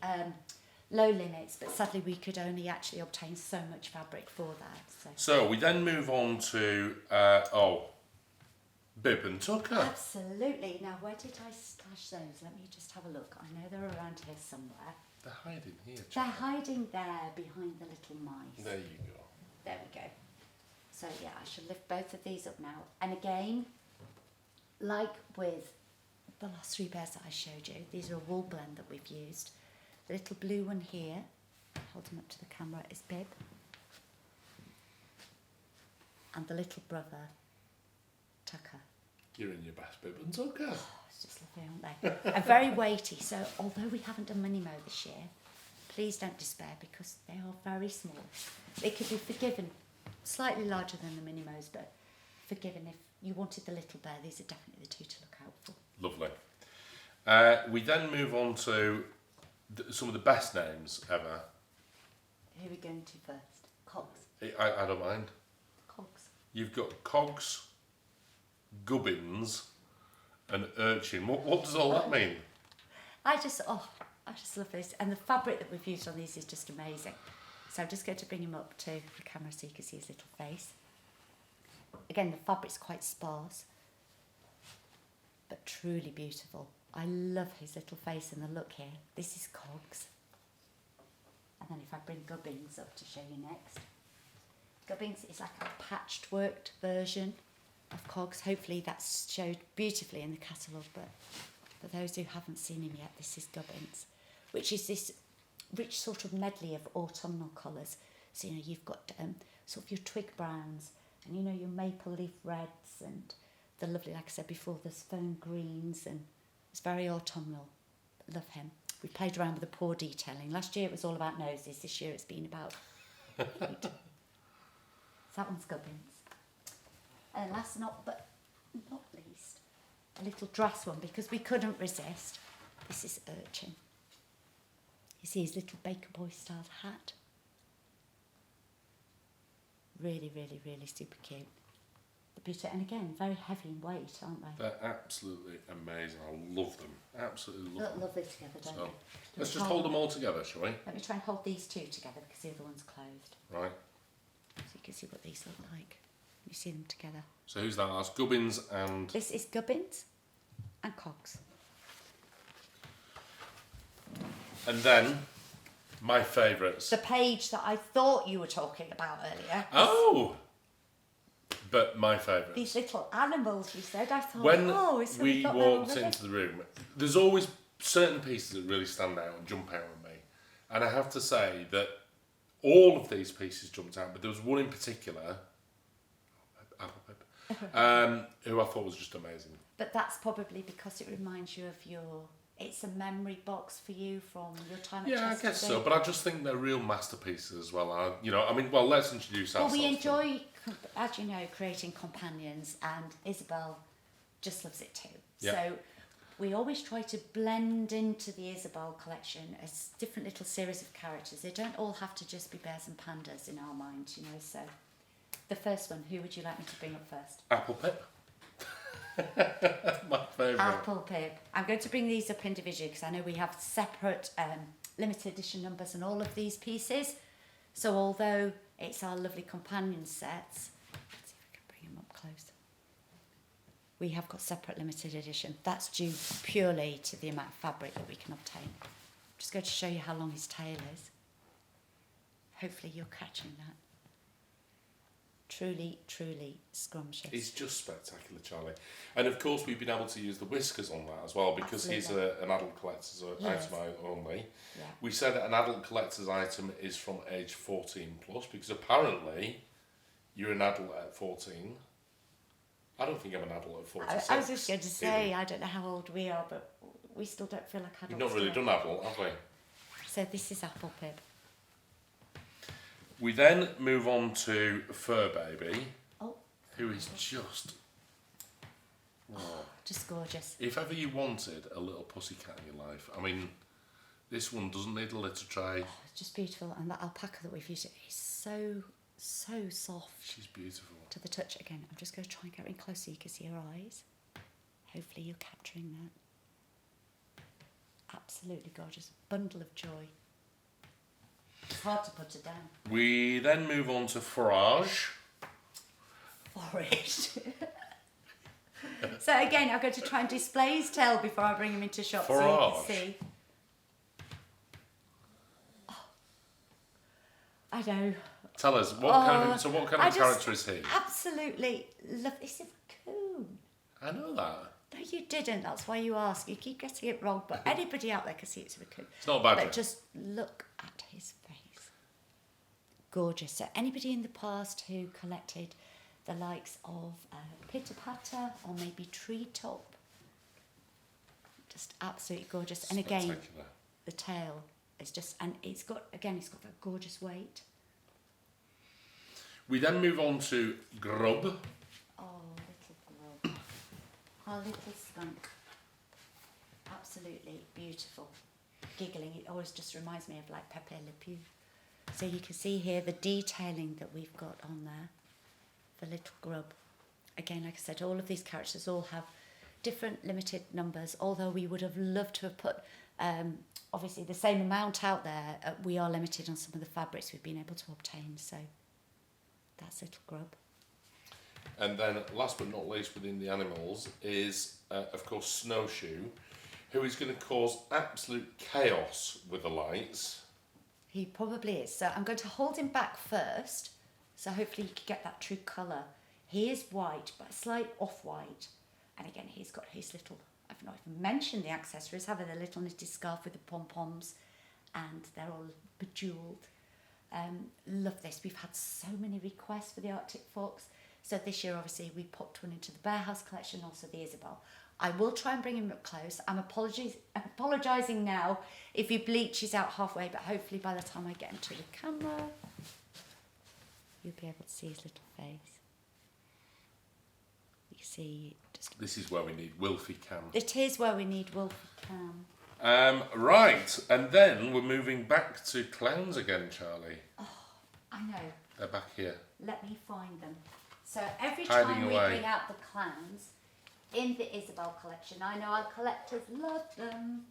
low limits, but sadly we could only actually obtain so much fabric for that. So we then move on to, bib and tucker. Absolutely. Now, where did I stash those? Let me just have a look. I know they're around here somewhere. They're hiding here. They're hiding there behind the little mice. There you go. There we go. So yeah, I shall lift both of these up now. And again, like with the last three bears that I showed you, these are a wool blend that we've used. The little blue one here, hold them up to the camera, is Bib. And the little brother, Tucker. You're in your best bib and tucker. It's just lovely, aren't they? And very weighty. So although we haven't done Minimo this year, please don't despair because they are very small. They could be forgiven, slightly larger than the Minimos, but forgiven if you wanted the little bear. These are definitely the two to look out for. Lovely. We then move on to some of the best names ever. Who are we going to first? Cogs. I don't mind. Cogs. You've got Cogs, Gubbins, and Urchin. What does all that mean? I just love this. And the fabric that we've used on these is just amazing. So I'm just going to bring him up to the camera so you can see his little face. Again, the fabric's quite sparse, but truly beautiful. I love his little face and the look here. This is Cogs. And then if I bring Gubbins up to show you next. Gubbins is like a patched worked version of Cogs. Hopefully that's showed beautifully in the catalogue, but for those who haven't seen him yet, this is Gubbins, which is this rich sort of medley of autumnal colours. So, you've got sort of your twig browns and, your maple leaf reds and the lovely, like I said before, the fern greens, and it's very autumnal. Love him. We played around with the paw detailing. Last year it was all about noses. This year it's been about feet. So that one's Gubbins. And last not least, a little dress one because we couldn't resist. This is Urchin. You see his little baker boy styled hat. Really, really, really super cute. The beauty, and again, very heavy in weight, aren't they? They're absolutely amazing. I love them. Absolutely love them. Look lovely together, don't they? Let's just hold them all together, shall we? Let me try and hold these two together because the other one's closed. Right. So you can see what these look like. You see them together. So who's that? That's Gubbins and... This is Gubbins and Cogs. And then, my favourites. The page that I thought you were talking about earlier. Oh! But my favourites. These little animals, you said. I thought, when it's we walked into the room, there's always certain pieces that really stand out and jump out at me. And I have to say that all of these pieces jumped out, but there was one in particular, Apple Pip, who I thought was just amazing. But that's probably because it reminds you of it's a memory box for you from your time at Yeah, Chesterfield. I guess so, but I just think they're real masterpieces as well. Let's introduce ourselves. Well, we enjoy, as you know, creating companions, and Isabel just loves it too. Yeah. So we always try to blend into the Isabel collection a different little series of characters. They don't all have to just be bears and pandas in our minds, So the first one, who would you like me to bring up first? Apple Pip. My favourite. Apple Pip. I'm going to bring these up individually because I know we have separate limited edition numbers on all of these pieces. So although it's our lovely companion sets, let's see if I can bring them up close. We have got separate limited edition. That's due purely to the amount of fabric that we can obtain. I'm just going to show you how long his tail is. Hopefully you're catching that. Truly, truly scrumptious. He's just spectacular, Charlie. And of course, we've been able to use the whiskers on that as well because Absolutely. he's an adult collector's Yes. item only. Yeah. We said that an adult collector's item is from age 14 plus because apparently you're an adult at 14. I don't think I'm an adult at 46. I was just going to say, I don't know how old we are, but we still don't feel like adults. We've not really do we? done adult, have we? So this is Apple Pip. We then move on to Fur Baby, Oh, who is just... just gorgeous. If ever you wanted a little pussycat in your life, this one doesn't need a litter tray. It's just beautiful, and that alpaca that we've used is so soft. She's beautiful. To the touch again. I'm just going to try and get in close so you can see her eyes. Hopefully you're capturing that. Absolutely gorgeous. Bundle of joy. It's hard to put it down. We then move on to Forage. Forage. So again, I'm going to try and display his tail before I bring him into shot so you can see. Oh, I know. Tell us, what kind of character is he? Absolutely love this. Is a raccoon. I know that. No, you didn't. That's why you ask. You keep getting it wrong, but anybody out there can see it's a raccoon. It's not a badger. But just look at his face. Gorgeous. So anybody in the past who collected the likes of Pitter Patter or maybe Treetop. Just absolutely gorgeous. And again, the tail is just, and it's got that gorgeous weight. We then move on to Grub. Oh, little Grub. Our little skunk. Absolutely beautiful. Giggling, it always just reminds me of like Pepe Le Pew. So you can see here the detailing that we've got on there for little Grub. Again, like I said, all of these characters all have different limited numbers, although we would have loved to have put obviously the same amount out there. We are limited on some of the fabrics we've been able to obtain, so that's little Grub. And then last but not least within the animals is of course Snowshoe, who is going to cause absolute chaos with the lights. He probably is. So I'm going to hold him back first, so hopefully you can get that true colour. He is white, but a slight off-white. And again, he's got his little, I've not even mentioned the accessories, have the little knitted scarf with the pom-poms, and they're all bejewelled. Love this. We've had so many requests for the Arctic Fox. So this year, obviously, we popped one into the Bearhouse collection, also the Isabel. I will try and bring him up close. I'm apologising now if he bleaches out halfway, but hopefully by the time I get him to the camera, you'll be able to see his little face. You see, just... This is where we need Wilfie Cam. It is where we need Wilfie Cam. Right, and then we're moving back to clowns again, Charlie. Oh, I know. They're back here. Let me find them. So every Hiding time we away. bring out the clowns in the Isabel collection, I know our collectors love them.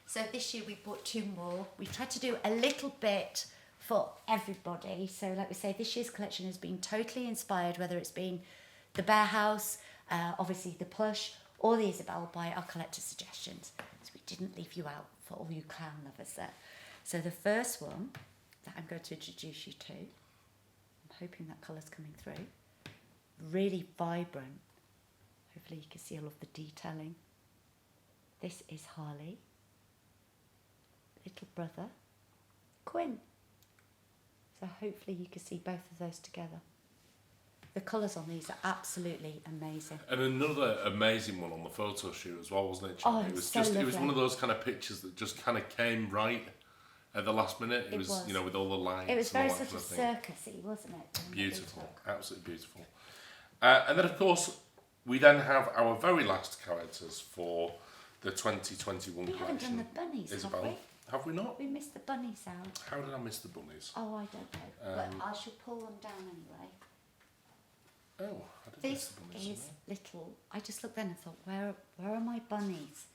So this year we bought 2 more. We've tried to do a little bit for everybody. So like we say, this year's collection has been totally inspired, whether it's been the Bearhouse, obviously the Plush, or the Isabel, by our collector suggestions. So we didn't leave you out for all you clown lovers there. So the first one that I'm going to introduce you to, I'm hoping that colour's coming through. Really vibrant. Hopefully you can see all of the detailing. This is Harley. Little brother, Quinn. So hopefully you can see both of those together. The colours on these are absolutely amazing. And another amazing one on the photo shoot as well, wasn't it, Charlie? Oh, it was so just lovely. It was one of those kind of pictures that just kind of came right at the last minute. It was, you know, with all the lights. It was and very all that sort of kind circusy, wasn't it? Beautiful, absolutely beautiful. And then of course we then have our very last characters for the 2021 We collection. haven't done the bunnies, Isabel. have we? Have we not? We missed the bunnies out. How did I miss the bunnies? Oh, I don't know. But I shall pull them down anyway. Oh, I did miss This the bunnies. is little. I just looked then and thought, where are my bunnies?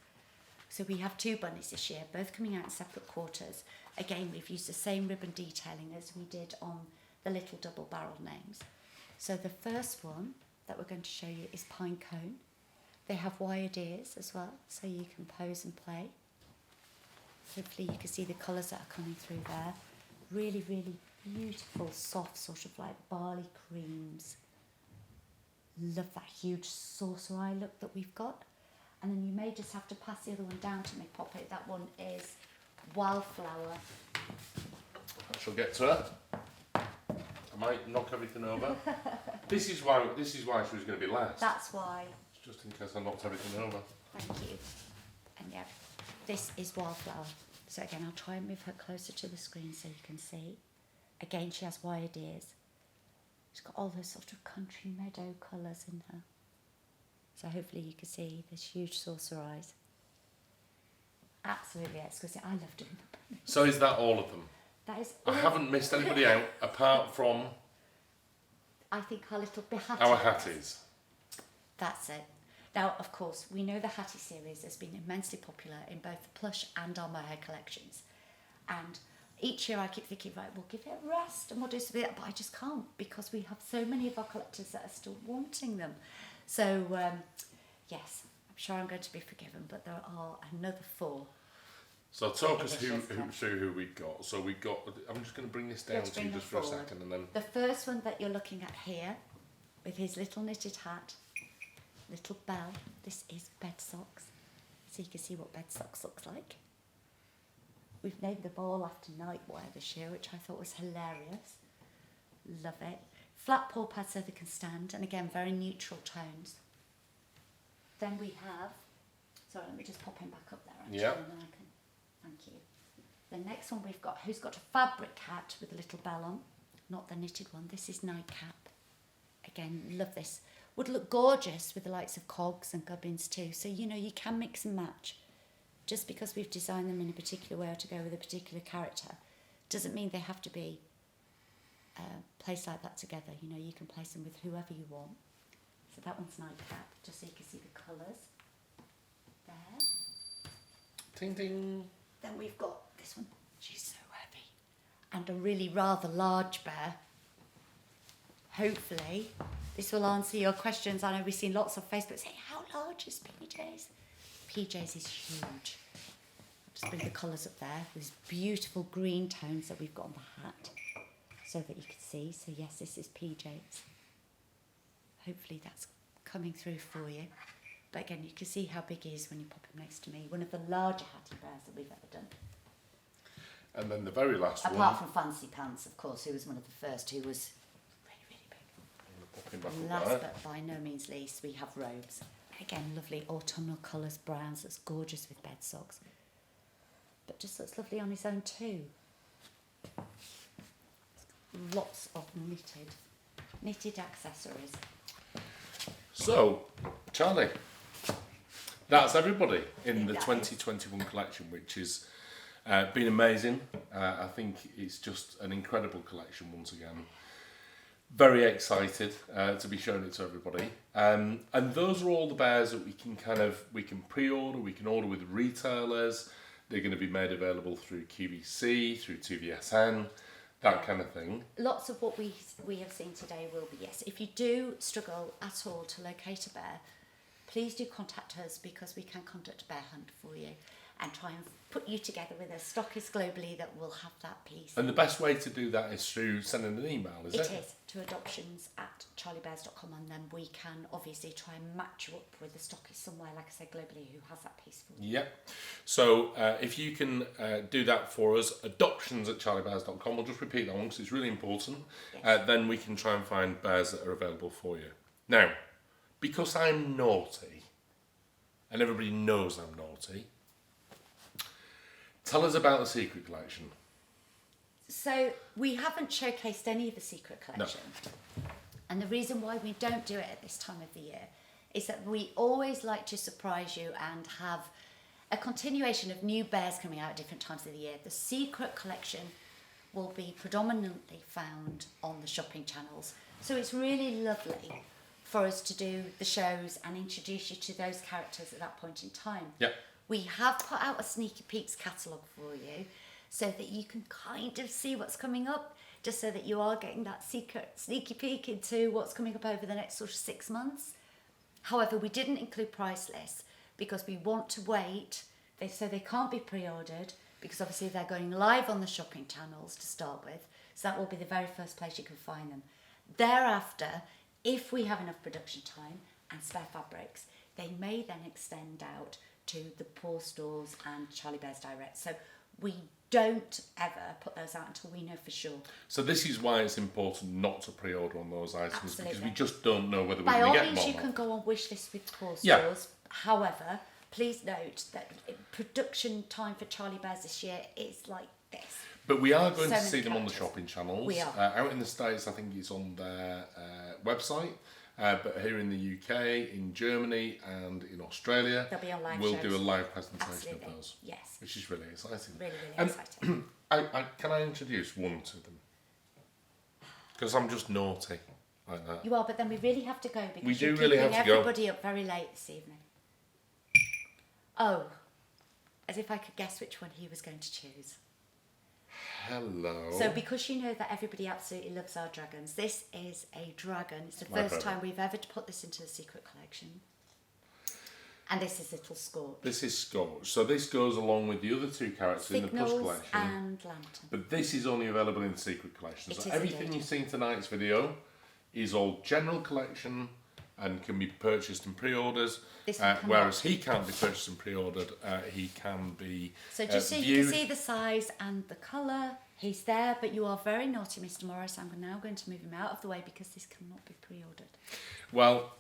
So we have 2 bunnies this year, both coming out in separate quarters. Again, we've used the same ribbon detailing as we did on the little double barrel names. So the first one that we're going to show you is Pine Cone. They have wired ears as well, so you can pose and play. Hopefully you can see the colours that are coming through there. Really, really beautiful, soft, sort of like barley creams. Love that huge saucer eye look that we've got. And then you may just have to pass the other one down to make pop it. That one is Wildflower. I shall get to her. I might knock everything over. This is why she was going to be last. That's why. Just in case I knocked everything over. Thank you. And yeah, this is Wildflower. So again, I'll try and move her closer to the screen so you can see. Again, she has wired ears. She's got all those sort of country meadow colours in her. So hopefully you can see this huge saucer eyes. Absolutely exquisite. I love doing the bunnies. So is that all of them? That is I haven't missed anybody out apart from I think our little Hattie. our Hatties. That's it. Now, of course, we know the Hattie series has been immensely popular in both the Plush and our mohair collections. And each year I keep thinking, right, we'll give it a rest and we'll do something, but I just can't because we have so many of our collectors that are still wanting them. So, yes, I'm sure I'm going to be forgiven, but there are another 4. So talk us through who we've got. So we've got, I'm just going to bring this down to you just for a second and then... The first one that you're looking at here, with his little knitted hat, little bell, this is Bed Socks. So you can see what Bed Socks looks like. We've named them all after nightwear this year, which I thought was hilarious. Love it. Flat paw pads so they can stand, and again, very neutral tones. Then we have, sorry, let me just pop him back up there actually, Yeah. and then I can, thank you. The next one we've got, who's got a fabric hat with a little bell on, not the knitted one. This is Nightcap. Again, love this. Would look gorgeous with the likes of Cogs and Gubbins too. So, you know, you can mix and match. Just because we've designed them in a particular way or to go with a particular character doesn't mean they have to be placed like that together. You know, you can place them with whoever you want. So that one's Nightcap, just so you can see the colours. There. Ting ting. Then we've got this one. She's so heavy. And a really rather large bear. Hopefully, this will answer your questions. I know we've seen lots of Facebook saying, how large is PJ's? PJ's is huge. I'll just bring the colours up there. These beautiful green tones that we've got on the hat so that you can see. So yes, this is PJ's. Hopefully that's coming through for you. But again, you can see how big he is when you pop him next to me. One of the larger hatty bears that we've ever done. And then the very last one. Apart from Fancy Pants, of course, who was one of the first, who was really, really big. Pop him back up Last there. but by no means least, we have Robes. Again, lovely autumnal colours, browns, that's gorgeous with bed socks. But just looks lovely on his own too. Lots of knitted accessories. So, Charlie, that's everybody in the That is. 2021 collection, which has been amazing. I think it's just an incredible collection once again. Very excited to be showing it to everybody. And those are all the bears that we can pre-order, we can order with retailers. They're going to be made available through QVC, through TVSN, that kind of thing. Lots of what we have seen today will be, yes. If you do struggle at all to locate a bear, please do contact us, because we can conduct a bear hunt for you and try and put you together with a stockist globally that will have that piece. And the best way to do that is through sending an email, is it? It is, to adoptions@charliebears.com, and then we can obviously try and match you up with a stockist somewhere, like I said, globally, who has that piece for you. Yep. So if you can do that for us, adoptions@charliebears.com, we'll just repeat that one because it's really important. Yes. Then we can try and find bears that are available for you. Now, because I'm naughty, and everybody knows I'm naughty, tell us about the Secret Collection. So we haven't showcased any of the Secret Collection. No. And the reason why we don't do it at this time of the year is that we always like to surprise you and have a continuation of new bears coming out at different times of the year. The Secret Collection will be predominantly found on the shopping channels. So it's really lovely for us to do the shows and introduce you to those characters at that point in time. Yep. We have put out a Sneaky Peeks catalogue for you so that you can kind of see what's coming up, just so that you are getting that secret sneaky peek into what's coming up over the next sort of 6 months. However, we didn't include price lists because we want to wait. So they can't be pre-ordered because obviously they're going live on the shopping channels to start with. So that will be the very first place you can find them. Thereafter, if we have enough production time and spare fabrics, they may then extend out to the paw stores and Charlie Bears Direct. So we don't ever put those out until we know for sure. So this is why it's important not to pre-order on those items. Absolutely. Because we just don't know whether we're By going all to get means, them or you not. can go on wish list with paw stores. Yeah. However, please note that production time for Charlie Bears this year is like this. But we are going So to many see them on the characters. shopping channels. We are. Out in the States, I think it's on their website. But here in the UK, in Germany and in Australia, They'll be on live we'll shows. do a live presentation Absolutely. of those. Yes. Which is really exciting. Really, really exciting. Can I introduce one to them? Because I'm just naughty like that. You are, but then we really have to go because We do you're really keeping have to go. everybody up very late this evening. Oh, as if I could guess which one he was going to choose. Hello. So because you know that everybody absolutely loves our dragons, this is a dragon. It's the My first favourite. time we've ever put this into the Secret Collection. And this is Little Scorched. This is Scorched. So this goes along with the other two characters in the Plush Signals collection. and Lantern. But this is only available in the Secret Collection. It So is everything indeed. you've seen in tonight's video is all general collection and can be purchased in pre-orders. This one cannot. Whereas he can't be purchased and pre-ordered. He can be So just so you viewed. can see the size and the colour, He's there, but you are very naughty, Mr. Morris. I'm now going to move him out of the way because this cannot be pre-ordered. Well,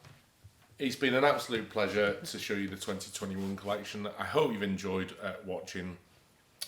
it's been an absolute pleasure to show you the 2021 collection. I hope you've enjoyed watching.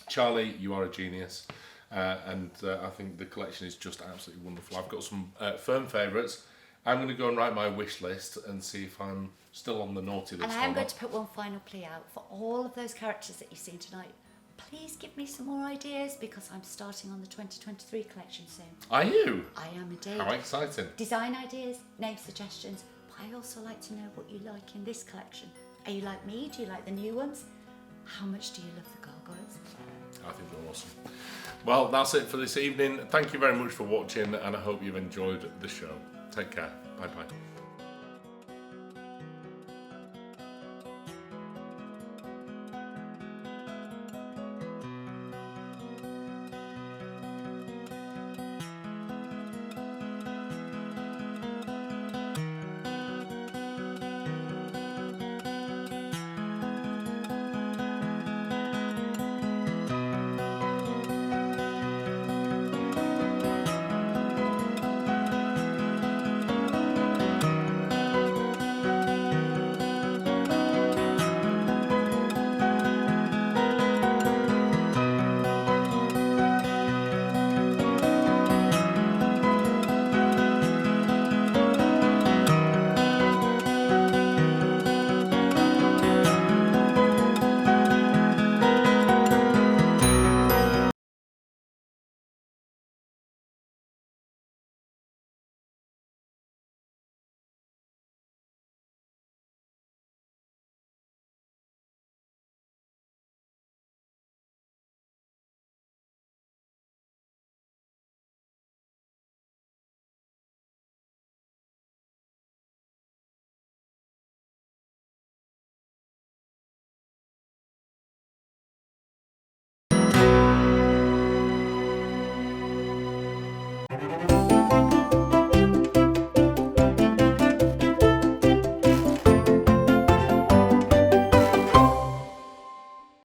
Charlie, you are a genius. And I think the collection is just absolutely wonderful. I've got some firm favourites. I'm going to go and write my wish list and see if I'm still on the naughty list. And I am going to put one final plea out for all of those characters that you've seen tonight. Please give me some more ideas because I'm starting on the 2023 collection soon. Are you? I am indeed. How exciting. Design ideas, name suggestions, but I also like to know what you like in this collection. Are you like me? Do you like the new ones? How much do you love the Gargoyles? I think they're awesome. Well, that's it for this evening. Thank you very much for watching and I hope you've enjoyed the show. Take care. Bye-bye.